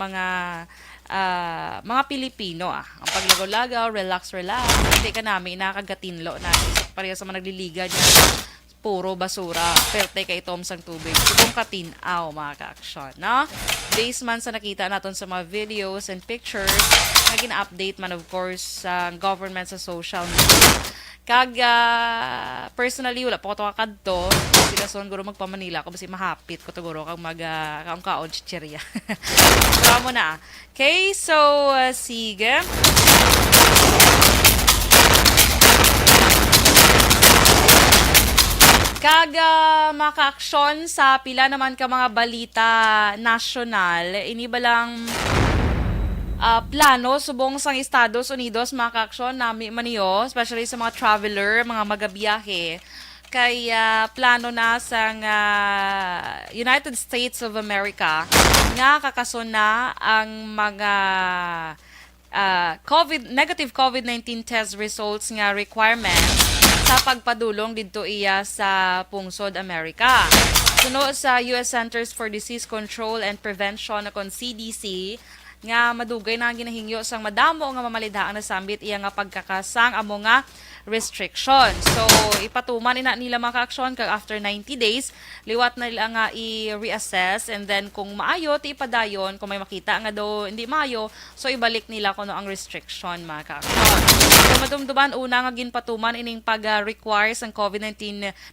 mga Pilipino ang paglagaw-lagaw, relax. Hindi ka namin nakagatinlo na pareha sa mga nagliliga niya. Puro basura, perte kay Tom sang tubig. Subong katinaw mga ka-aksyon, no? Based man sa nakita naton sa mga videos and pictures, naging update man of course sa government sa social media. Kag personally wala pa ko kadto, sila son guro magpa-Manila ko basi mahapit ko to guro kag kaon chicheria. Tama na. Okay, so sige. Kaga maka-aksyon sa pila naman ka mga balita nasyonal, ini ba lang plano subong sang Estados Unidos maka-aksyon nami maniyo, especially sa mga traveler, mga magabiyahe, kay plano na sang United States of America nga kakason na ang mga negative COVID-19 test results nga requirements sa pagpadulong dito iya sa pungsod Amerika. Suno sa US Centers for Disease Control and Prevention akon CDC nga madugay na ginahingyo sang madamo nga mamalidhaan na sambit iya nga pagkakasang amo nga restriction. So ipatuman nila mga ka-aksyon kag after 90 days liwat na nila nga i-reassess, and then kung maayo ti ipadayon, kung may makita nga do hindi maayo, so ibalik nila kuno ang restriction mga ka-aksyon. So madumduman una nga ginpatuman ining pag-require sang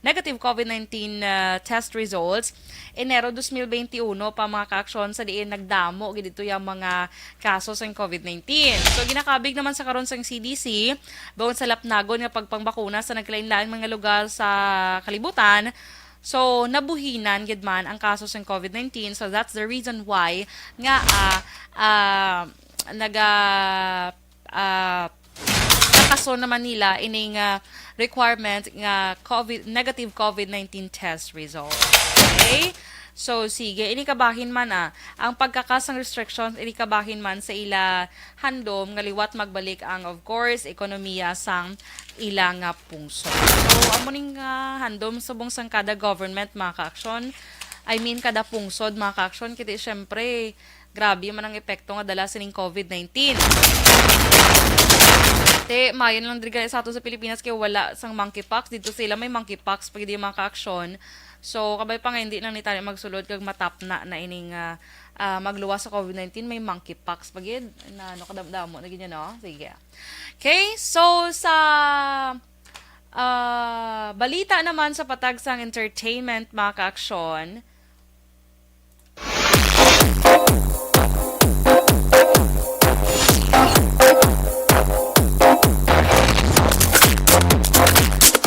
negative COVID-19 test results Enero 2021 pa mga ka-aksyon sa diin nagdamo gid dito yung mga kaso sang COVID-19. So ginakabig naman sa karon sang CDC bawon sa lapnagon nga pagpangbakuna sa naglain-laing mga lugar sa kalibutan. So nabuhinan gid man ang kaso sang COVID-19. So that's the reason why nga nakaso naman nila ining requirement nga negative COVID-19 test result. Okay? So, sige, inikabahin man ang pagkakasang restrictions, inikabahin man sa ila handom, ngaliwat magbalik ang, of course, ekonomiya sang ilang pungso. So, amuning handom subong sang kada government, mga ka-aksyon, I mean, kada pungsod, mga ka-aksyon, kiti syempre, grabe man ang epekto nga dala sining COVID-19. Mayon lang diri sa ato sa Pilipinas kay wala sang monkeypox. Dito sila may monkeypox pag di mga ka-aksyon. So, kabay pa nga hindi lang ni tayo magsulod kag matapna na ining magluwas sa COVID-19, may monkeypox pagid na kadamdamo na ganyan, no? Sige. Okay, so sa balita naman sa patag sang entertainment mga ka-aksyon,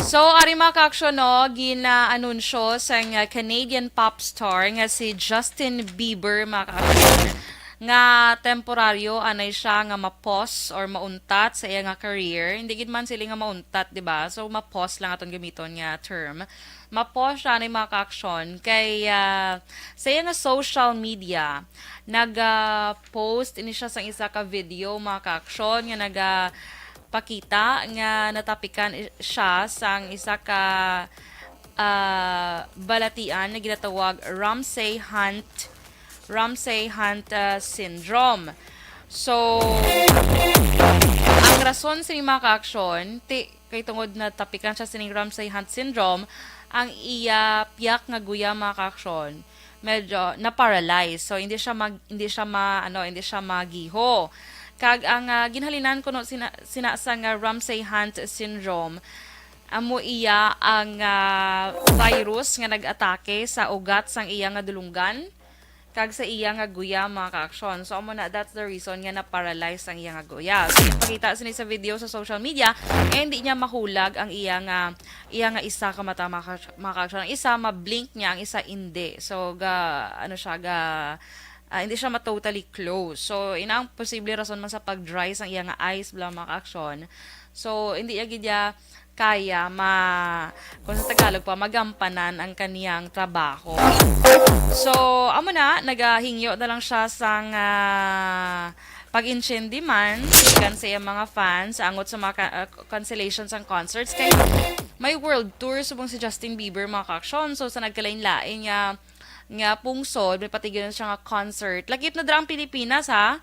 so, ari mga ka-aksyon, no, gina-anunsyo sa Canadian pop star nga si Justin Bieber, mga ka-aksyon, nga temporaryo anay siya nga ma-pause or mauntat sa iya nga career. Hindi gid man sila nga mauntat, di ba? So, ma-pause lang atong gamiton nga term. Ma-pause siya anay mga ka-aksyon kay sa iya nga social media nag-post ini siya sa isa ka video, mga ka-aksyon, nga pakita nga natapikan siya sang isa ka balatian na ginatawag Ramsay Hunt syndrome. So ang rason sa mga ka-aksyon kay tungod na tapikan siya sining Ramsay Hunt syndrome, ang iya piyak nga guya, mga ka-aksyon, medyo na-paralyze. So hindi siya magiho. Kag ang ginhalinan kuno sinasang Ramsay Hunt syndrome, amo iya ang virus nga nag-atake sa ugat sang iya nga dulunggan kag sa iya nga guya mga ka-aksyon. So amo na that's the reason nga na-paralyze ang iya nga guya. So ipakita sini sa video sa social media hindi niya mahulag ang iya nga isa ka mata mga ka-aksyon. Ang isa ma-blink niya, ang isa hindi. So hindi siya ma-totally close. So ina ang posible rason man sa pag-dry sang iya nga eyes bla mga ka-aksyon. So hindi niya kaya kung sa Tagalog pa, magampanan ang kaniyang trabaho. So, amo na, nagahingyo na lang siya sang pag-inchendi man kan sa iyang mga fans angot sa mga cancellations ang concerts kay may world tour subong si Justin Bieber mga ka-aksyon. So, sa nagkalain-lain nga pungsod, may patigyan siya nga concert. Lagip na dra ang Pilipinas ha.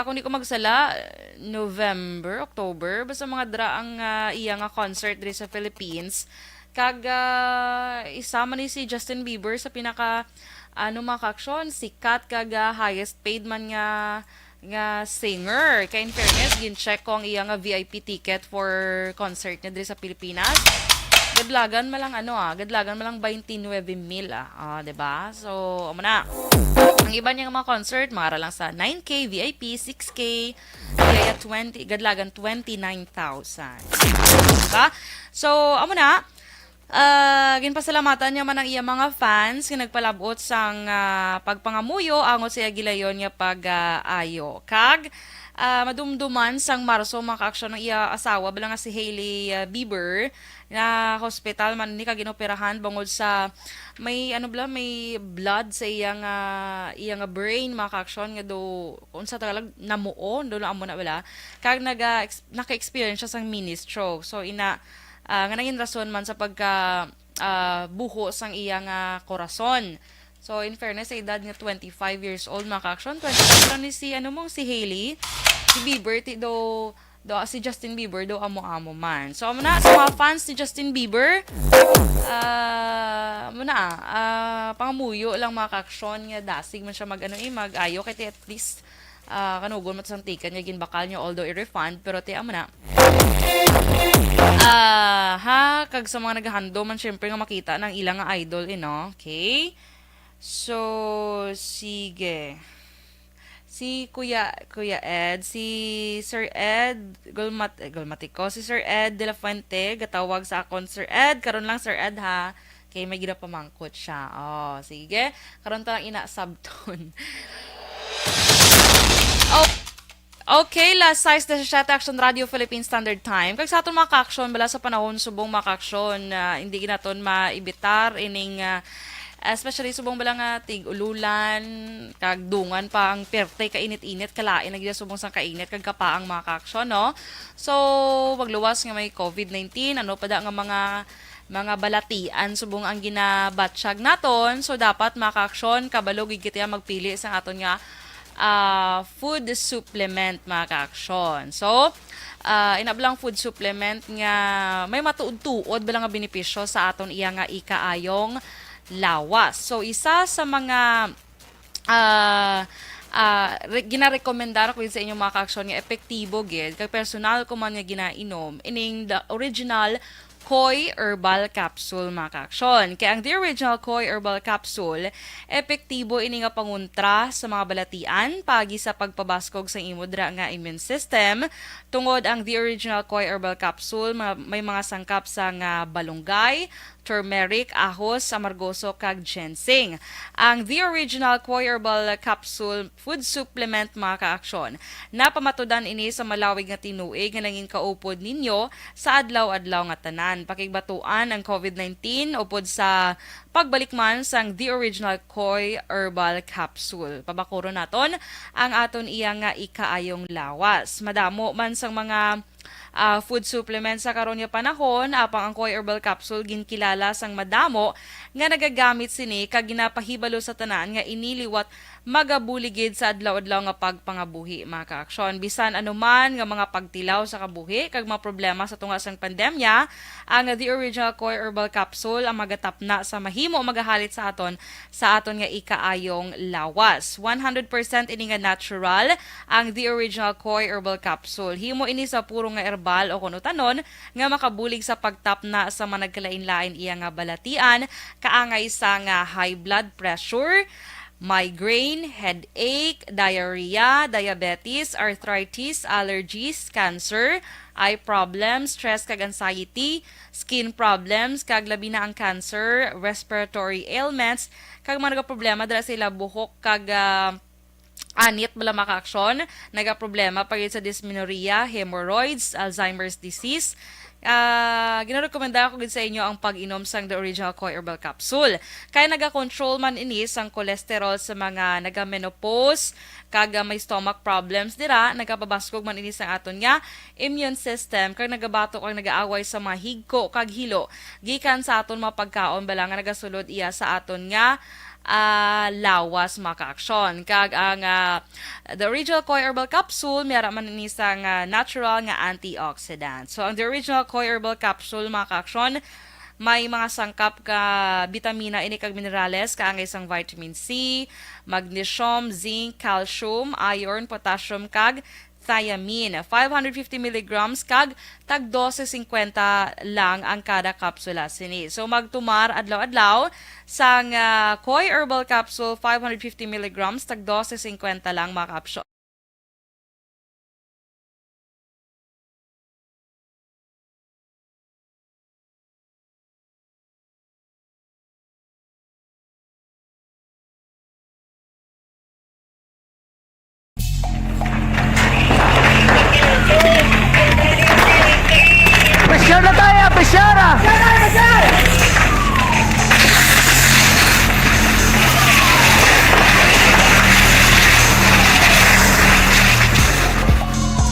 Kung di ko magsala, November, October, basta mga dra ang iya nga concert diri sa Philippines. Kag isama ni si Justin Bieber sa pinaka mga ka-aksyon, sikat kag highest paid man nga singer. Kaya in fairness, gin-check ko ang iya nga VIP ticket for concert niya diri sa Pilipinas. Gadlagan malang gadlagan malang 29,000 diba? So, amo na. Ang iba niyang mga concert, mara lang sa 9K, VIP, 6K, kaya 20, gadlagan 29,000. Diba? So, amo na. Ginpasalamatan niya man ang iya mga fans nga nagpalabot sang pagpangamuyo angot sa gilayon nga pag-ayo. Kag madumduman sang Marso mga ka-aksyon ng iya asawa bala nga si Hailey Bieber na hospital man ni kaginoperahan bangod sa may may blood sa iyang brain mga ka-aksyon nga do unsa Tagalog namuo do na amo na wala kag naka-experience siya sang mini stroke. So ina nga naging rason man sa pagka buho sang iyang korason. So, in fairness, sa edad nga 25 years old, mga ka-aksyon, 25 lang ni si Hailey, si Bieber, si Justin Bieber, amo-amo man. So, sa mga fans ni Justin Bieber, pangamuyo lang mga ka-aksyon, nga dasig man siya mag-ayo, kaya at least, kanugon mo sa tikan, nga ginbakal niya, although i-refund, pero amo na. Kag sa mga naghahando man, syempre nga makita ng ilang nga idol, okay? So, sige. Si Kuya Ed, si Sir Ed Golmatico, si Sir Ed de la Fuente, gatawag sa akon Sir Ed, karon lang Sir Ed ha. Kay may ginapamangkot siya. Oh, sige. Karon ta lang ina-subton. Okay, last size na siya Action Radio Philippine Standard Time. Kag sa aton mga ka-aksyon, bala sa panahon subong mga ka-aksyon, hindi ginaton maibitar ining especially subong bala nga tig-ululan, kag dungan pa ang perte kainit-init, kalain na gina subong sang kainit, kag kapaang mga ka-aksyon, no? So, magluwas nga may COVID-19, pa da nga mga balatian subong ang ginabatsyag naton. So, dapat mga ka-aksyon, kabalo gigit magpili sa aton nga food supplement mga ka-aksyon. So, inablang food supplement nga may matuod-tuod bala nga benepisyo sa aton iya nga ikaayong lawas. So, isa sa mga ginarekomendar ko sa inyong mga ka-aksyon nga epektibo gid kay personal ko man nga ginainom ining the original Koi Herbal Capsule mga ka-aksyon. Kaya ang The Original Koi Herbal Capsule, epektibo ini nga panguntra sa mga balatian pagi sa pagpabaskog sa imodra nga immune system. Tungod ang The Original Koi Herbal Capsule, may mga sangkap sa nga balunggay, turmeric, ahos, amargoso, kag ginseng. Ang The Original Koi Herbal Capsule Food Supplement mga ka-aksyon, napamatudan ini sa malawig nga tinuig nga naging kaupod ninyo sa adlaw-adlaw nga tanan. Pakigbatuan ang COVID-19 upod sa pagbalik man sang The Original Koi Herbal Capsule. Pabakuro naton ang aton iya nga ikaayong lawas. Madamo man sang mga food supplements sa karon nga panahon, apang ang Koi Herbal Capsule ginkilala sang madamo nga nagagamit sini kag ginapahibalo sa tanan nga iniliwat magabuligid sa adlaw-adlaw nga pagpangabuhi mga ka-aksyon. Bisan anuman nga mga pagtilaw sa kabuhi kag mga problema sa tunga sang pandemya, ang The Original Koi Herbal Capsule ang magatapna sa mahimo magahalit sa aton nga ikaayong lawas. 100% ini nga natural ang The Original Koi Herbal Capsule. Himo ini sa puro nga herbal o kuno tanon nga makabulig sa pagtap na sa managkalain-lain iya nga balatian, kaangay sa nga high blood pressure, migraine, headache, diarrhea, diabetes, arthritis, allergies, cancer, eye problems, stress kag anxiety, skin problems, kag labi na ang cancer, respiratory ailments, kag mga problema dala sila buhok kag anit bala makaaksyon, problema pag sa dysmenorrhea, hemorrhoids, Alzheimer's disease. Ginarekomenda ko gid sa inyo ang pag-inom sang The Original Koi Herbal Capsule. Kaya naga-control man ini sang cholesterol sa mga naga-menopause, kag may stomach problems dira, nagapabaskog man ini sang aton nga immune system, kag nagabatok ang nagaaway sa mga higko kag hilo. Gikan sa aton mga pagkaon bala nga nagasulod iya sa aton nga lawas maka-aksyon. Kag ang The Original Koi Herbal Capsule, mayroon man ini sang natural nga antioxidant. So, ang The Original Koi Herbal Capsule maka-aksyon, may mga sangkap ka vitamina ini kag minerales, kaangay sang vitamin C, magnesium, zinc, calcium, iron, potassium kag thiamine. 550 mg kag tag 12.50 lang ang kada kapsula sini. So magtumar adlaw-adlaw sang Koi Herbal Capsule 550 mg tag 12.50 lang mga kapsula. Pressure na tayo, pressure!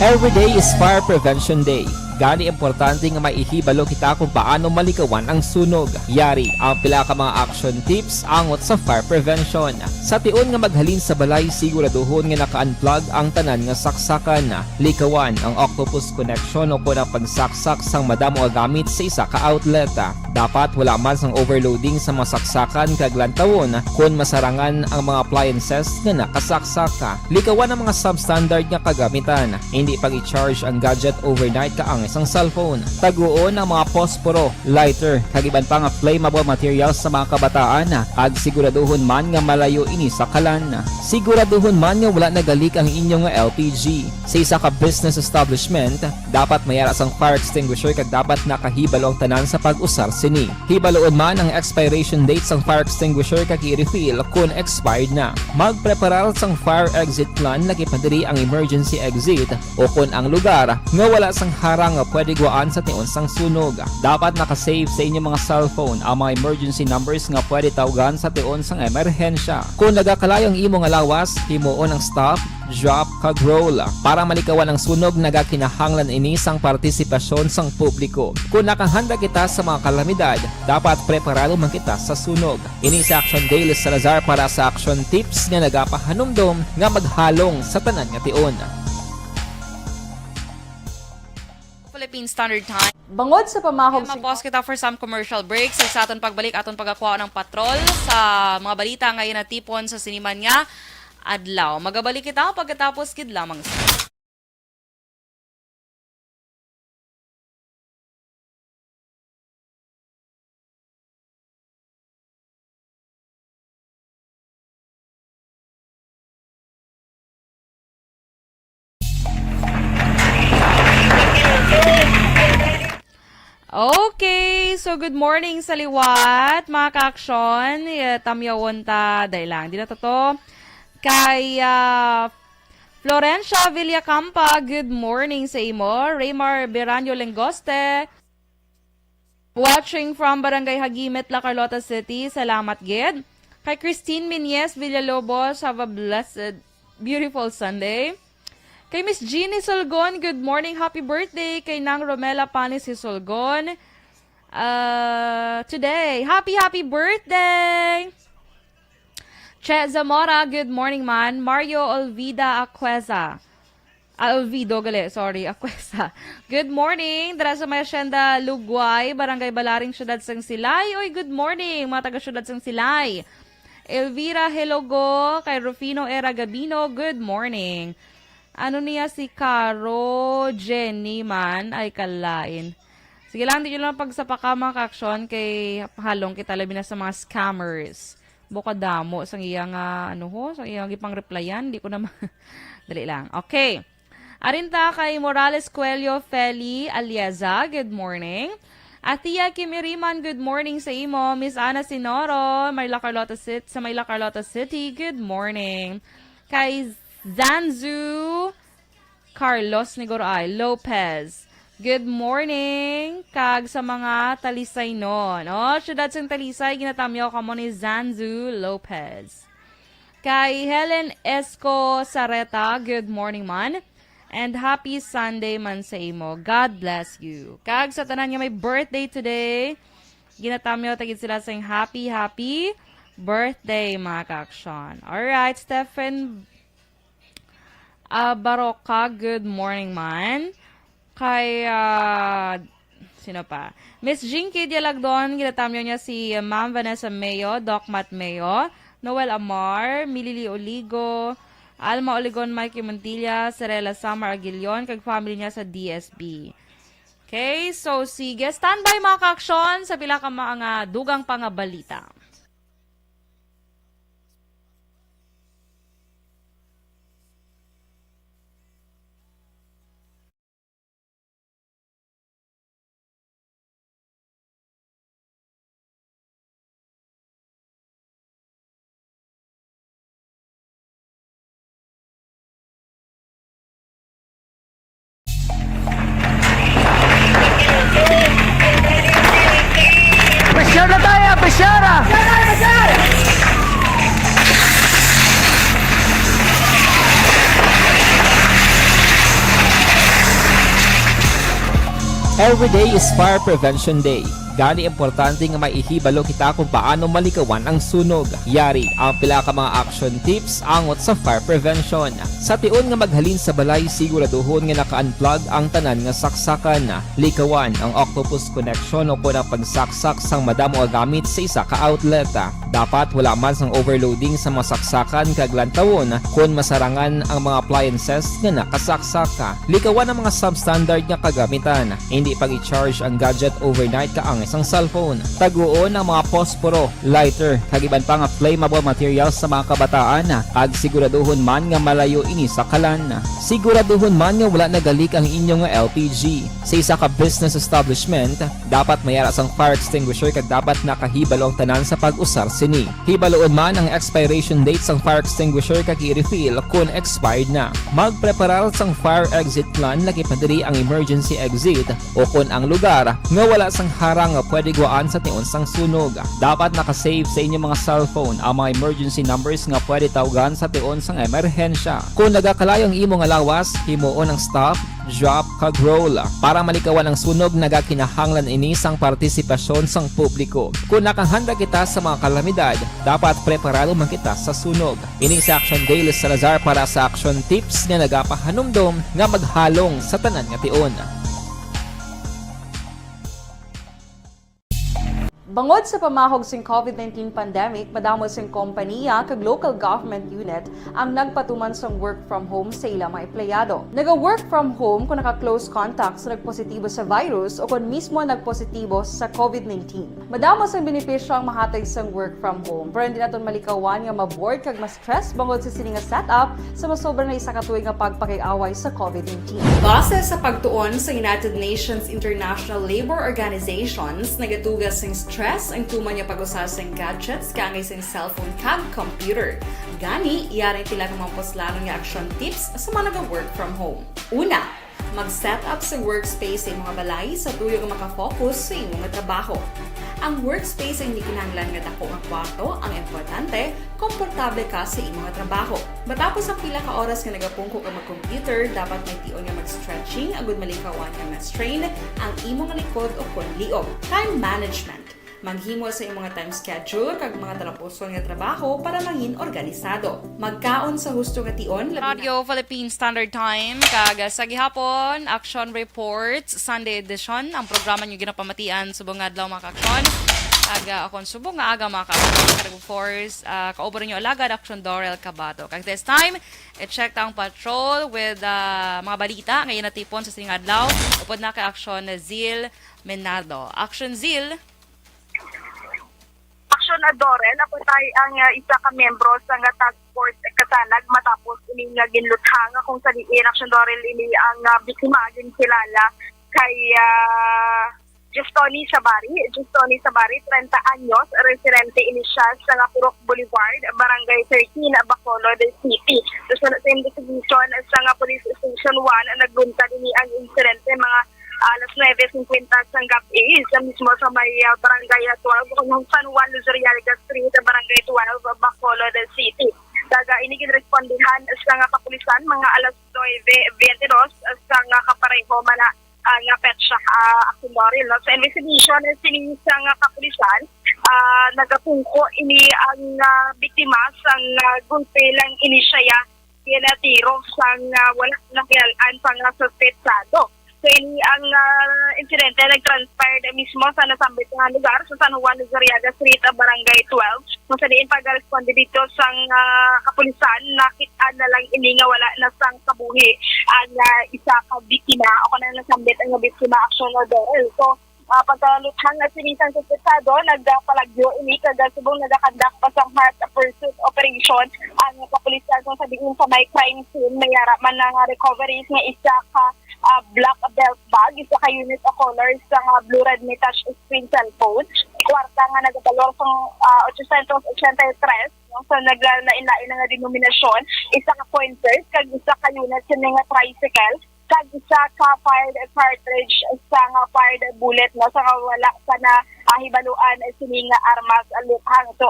Every day is Fire Prevention Day. Gani importante nga maihibalo kita kung paano malikawan ang sunog. Yari ang pila ka mga action tips angot sa fire prevention. Sa tion nga maghalin sa balay, siguraduhon nga naka-unplug ang tanan nga saksakan. Likawan ang octopus connection o kung ang pagsaksak sang madamo nga gamit sa isa ka outlet. Dapat wala man sang overloading sa mga saksakan kag lantawon kung masarangan ang mga appliances nga nakasaksak. Likawan ang mga substandard nga kagamitan. Hindi pag i-charge ang gadget overnight kaang isang cellphone. Taguon ang mga posporo, lighter, kag iban pa nga flammable materials sa mga kabataan. Ag siguraduhon man nga malayo ini sa kalan. Siguraduhon man nga wala nagalik ang inyong LPG. Sa isa ka business establishment, dapat mayara sang fire extinguisher kag dapat nakahibalo ang tanan sa pag-usar sini. Hibaloon man ang expiration date sang fire extinguisher kag i-refill kung expired na. Magpreparar sang fire exit plan lagi padiri ang emergency exit o kung ang lugar nga wala sang harang nga pwede guwaan sa tion sang sunog. Dapat nakasave sa inyong mga cellphone ang mga emergency numbers nga pwede tawagan sa tion sang emerhensya. Kung nagakalayo ang imong lawas, himuon ang stop, drop, kag roll. Para malikawan ang sunog, nagakinahanglan ini sang partisipasyon sang publiko. Kung nakahanda kita sa mga kalamidad, dapat preparado man kita sa sunog. Ini sa Action Daily Salazar para sa action tips nga nagapahanumdom nga maghalong sa tanan nga tion. Philippine Standard Time. Bangod sa pamahog Mapos kita for some commercial breaks. Sa aton pagbalik, aton pagkakuha ng patrol sa mga balita ngayon na tipon sa siniman nga adlaw. Magabalik kita pagkatapos kid lamang sa Okay, so good morning sa liwat, mga ka-aksyon. Tamyawon ta, dahil lang. Di na to. Kay Florencia Villacampa, good morning sa imo. Raymar Beranyo Lengoste, watching from Barangay Hagimet, La Carlota City. Salamat, Gid. Kay Christine Minies Villalobos, have a blessed, beautiful Sunday. Kay Miss Jeannie Solgon, good morning, happy birthday. Kay Nang Romela Panis si Solgon. Today, happy birthday. Che Zamora, good morning man. Mario Olvida Aqueza. Olvido, Aqueza. Good morning. Dara sa may asyenda Lugway, Barangay Balaring, Syudad sang Silay. Oy, good morning, mga taga-Syudad sang Silay. Elvira Helogo, kay Rufino Era Gabino, good morning. Ano niya si Caro Jenny man ay kalain. Sige lang, di nyo lang pagsapaka mga ka-aksyon kay halong kita labi na sa mga scammers. Buka damo sang iyang sang iyang ipang replyan, di ko na dali lang. Okay. Arinta kay Morales Coelho Feli Aliaza, good morning. Atia Kimiriman, good morning sa imo. Miss Ana Sinoro, Mayla Carlota City, good morning. Kay Zanzu Carlos Negoroay Lopez, good morning. Kag sa mga talisay nun. Syudad sang talisay, ginatamyo ka mo ni Zanzu Lopez. Kay Helen Esco Sareta, good morning man. And happy Sunday man sa imo. God bless you. Kag sa tanan nga may birthday today, ginatamyo tagid sila saying happy birthday mga ka-aksyon. Alright, Stephen Baroka, good morning man. Kay, sino pa? Miss Jinky Dialagdon, ginatamyo niya si Ma'am Vanessa Mayo, Doc Matt Mayo, Noel Amar, Milili Oligo, Alma Oligon, Mikey Montilla, Serela Samar Aguilion, kag family niya sa DSB. Okay, so sige, standby mga ka-aksyon sa pila ka mga dugang pangabalita. Besyara tayo, besyara! Every day is Fire Prevention Day. Gani importante nga maihibalo kita kung paano malikawan ang sunog. Yari ang pila ka mga action tips angot sa fire prevention. Sa tion nga maghalin sa balay, siguraduhon nga naka-unplug ang tanan nga saksakan. Likawan ang octopus connection o ang pagsaksak sang madamo nga gamit sa isa ka outlet. Dapat wala man sang overloading sa mga saksakan kag lantawon kung masarangan ang mga appliances nga nakasaksaka. Likawan ang mga substandard nga kagamitan. Hindi pag i-charge ang gadget overnight kaang isang cellphone. Taguon ang mga posporo, lighter, kag iban pa nga flammable materials sa mga kabataan. Kag siguraduhon man nga malayo ini sa kalan. Siguraduhon man nga wala nagalik ang inyong LPG. Sa isa ka business establishment, dapat mayara sang fire extinguisher kag dapat nakahibalo ang tanan sa pag-usar sini. Hibaloon man ang expiration date sang fire extinguisher kag i-refill kung expired na. Magpreparar sang fire exit plan lagi pa diri ang emergency exit o kung ang lugar nga wala sang harang nga pwede guaan sa tion sang sunog. Dapat nakasave sa inyong mga cellphone ang mga emergency numbers nga pwede tawagan sa tion sang emerhensya. Kung nagakalayo ang imong lawas, himuon ang stop, drop, kag roll. Para malikawan ang sunog, nagakinahanglan ini sang partisipasyon sang publiko. Kung nakahanda kita sa mga kalamidad, dapat preparado man kita sa sunog. Ini sa Action Daily Salazar para sa action tips nga nagapahanumdom nga maghalong sa tanan nga tion. Bangod sa pamahog sing COVID-19 pandemic, madamo sing kompanya kag local government unit ang nagpatuman sang work from home sa ilang mga empleyado. Naga-work from home kung naka-close contact sa nagpositibo sa virus o kung mismo nagpositibo sa COVID-19. Madamo sang benepisyo ang mahatag sang work from home, pero hindi naton malikawan nga ma-bored kag ma-stress bangod sa sini nga setup sa masobra na isa ka tuig nga pagpakiaway sa COVID-19. Base sa pagtuon sa United Nations International Labour Organizations, nagatugas sing stress ang tuman niya pag-usar sa gadgets kangay sa cellphone kag computer. Gani, iyaring tila ng mga poslanong nga action tips sa mga nag-work from home. Una, mag-set up sa workspace sa mga balay sa tuyo nga makafocus sa inyong trabaho. Ang workspace ay hindi kinahanglan nga dako nga kwarto, ang importante, komportable ka sa imong trabaho. Matapos ang pila ka oras nga nagapungko ka mag-computer, dapat may tion nga mag-stretching agud malikawan nga ma-strain ang imong likod o kunliog. Time management. Maghimo sa imong time schedule kag mga talapuson nga trabaho para mangin organisado. Magkaon sa husto nga tion. Radio Philippine Standard Time kag sa gihapon Action Reports Sunday edition ang programa nyo ginapamatian subong adlaw mga ka-aksyon. aga akong subong nga aga mga ka-action force kaubos ninyo alagad Action Dorel Cabato. Kag this time i-check ang patrol with mga balita ngayon natipon sa sining adlaw upod na kay Action Zil Menardo. Action Zil. Action Adore, napatay ang isa ka membro sa nga task force kasanag matapos ini nga ginluthang kung sa diin Action Adore ini ang biktima kilala kay Justoni Sabari. Justoni Sabari, 30 anyos, residente ini siya sa Purok Boulevard, Barangay 13, Bacolod City. So, sa investigation sa nga Police Station 1, nagbunta din ang insidente mga alas 9:50 sa gabi sa mismo sa may Barangay 12 kung San Juan Luzuriaga Street, Barangay 12, Bacolod City. Daga inigin respondihan sa nga kapulisan mga alas 9:22 sa nga kapareho mana nga petsa Akunori. Sa investigation sa nga kapulisan nagatungko ini ang biktima sa gulpe lang ini siya kinatiro sa wala nakialaan sa nga suspetsado. So ini ang insidente nag-transpired mismo sa nasambit nga lugar sa San Juan Luzuriaga Street, Barangay 12. Kung sa diin pag-responde dito sa kapulisan, nakita na lang ini nga wala na sang kabuhi ang isa ka biktima o na nasambit ang biktima Action Adore. So pagkaluthang na sinisang suspetsado, nagpalagyo ini kada subong nagakandak pa sa heart pursuit operation ang kapulisan kung sa diin sa may crime scene mayara man nga recoveries nga isa ka black belt bag, isa ka unit of colors sa blue red may touch screen cellphone. Kwarta nga nagabalor sa 883 so naglain-lain nga denominasyon. Isa ka pointers, kag isa ka unit sa nga tricycle, kag isa ka fired cartridge sa nga fired bullet no sa wala sa na hibaluan sini nga armas luthang. So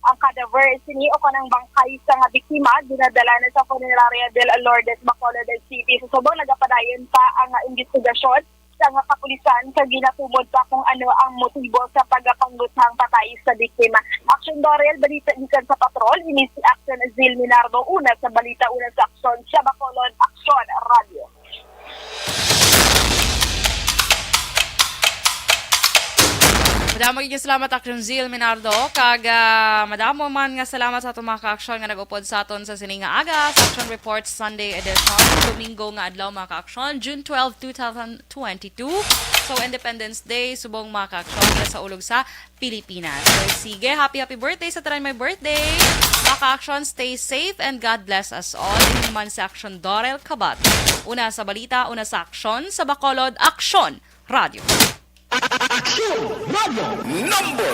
ang cadaver sini o kanang bangkay sa nga biktima dinadala na sa Funeraria del Lourdes, Bacolod City. So subong nagapadayon pa ang investigasyon sa nga kapulisan sa ginatumod pa kung ano ang motibo sa pagpanglutang patay sa biktima. Action Dorel, balita gikan sa patrol, ini si Action Zil Minardo, una sa balita, una sa aksyon sa Bacolod Action Radio. Madamo magiging salamat Action Zil Minardo kag madamo man nga salamat sa atong mga ka-aksyon nga nag-upod sa aton sa sining nga aga sa Action Report Sunday edition Domingo nga adlaw mga ka-aksyon June 12, 2022. So Independence Day subong mga ka-aksyon sa ulog sa Pilipinas. So sige, happy birthday sa tanan may birthday. Mga ka-aksyon, stay safe and God bless us all. Ini man sa Action Dorel Cabato. Una sa balita, una sa aksyon sa Bacolod Action Radio. Action Radio number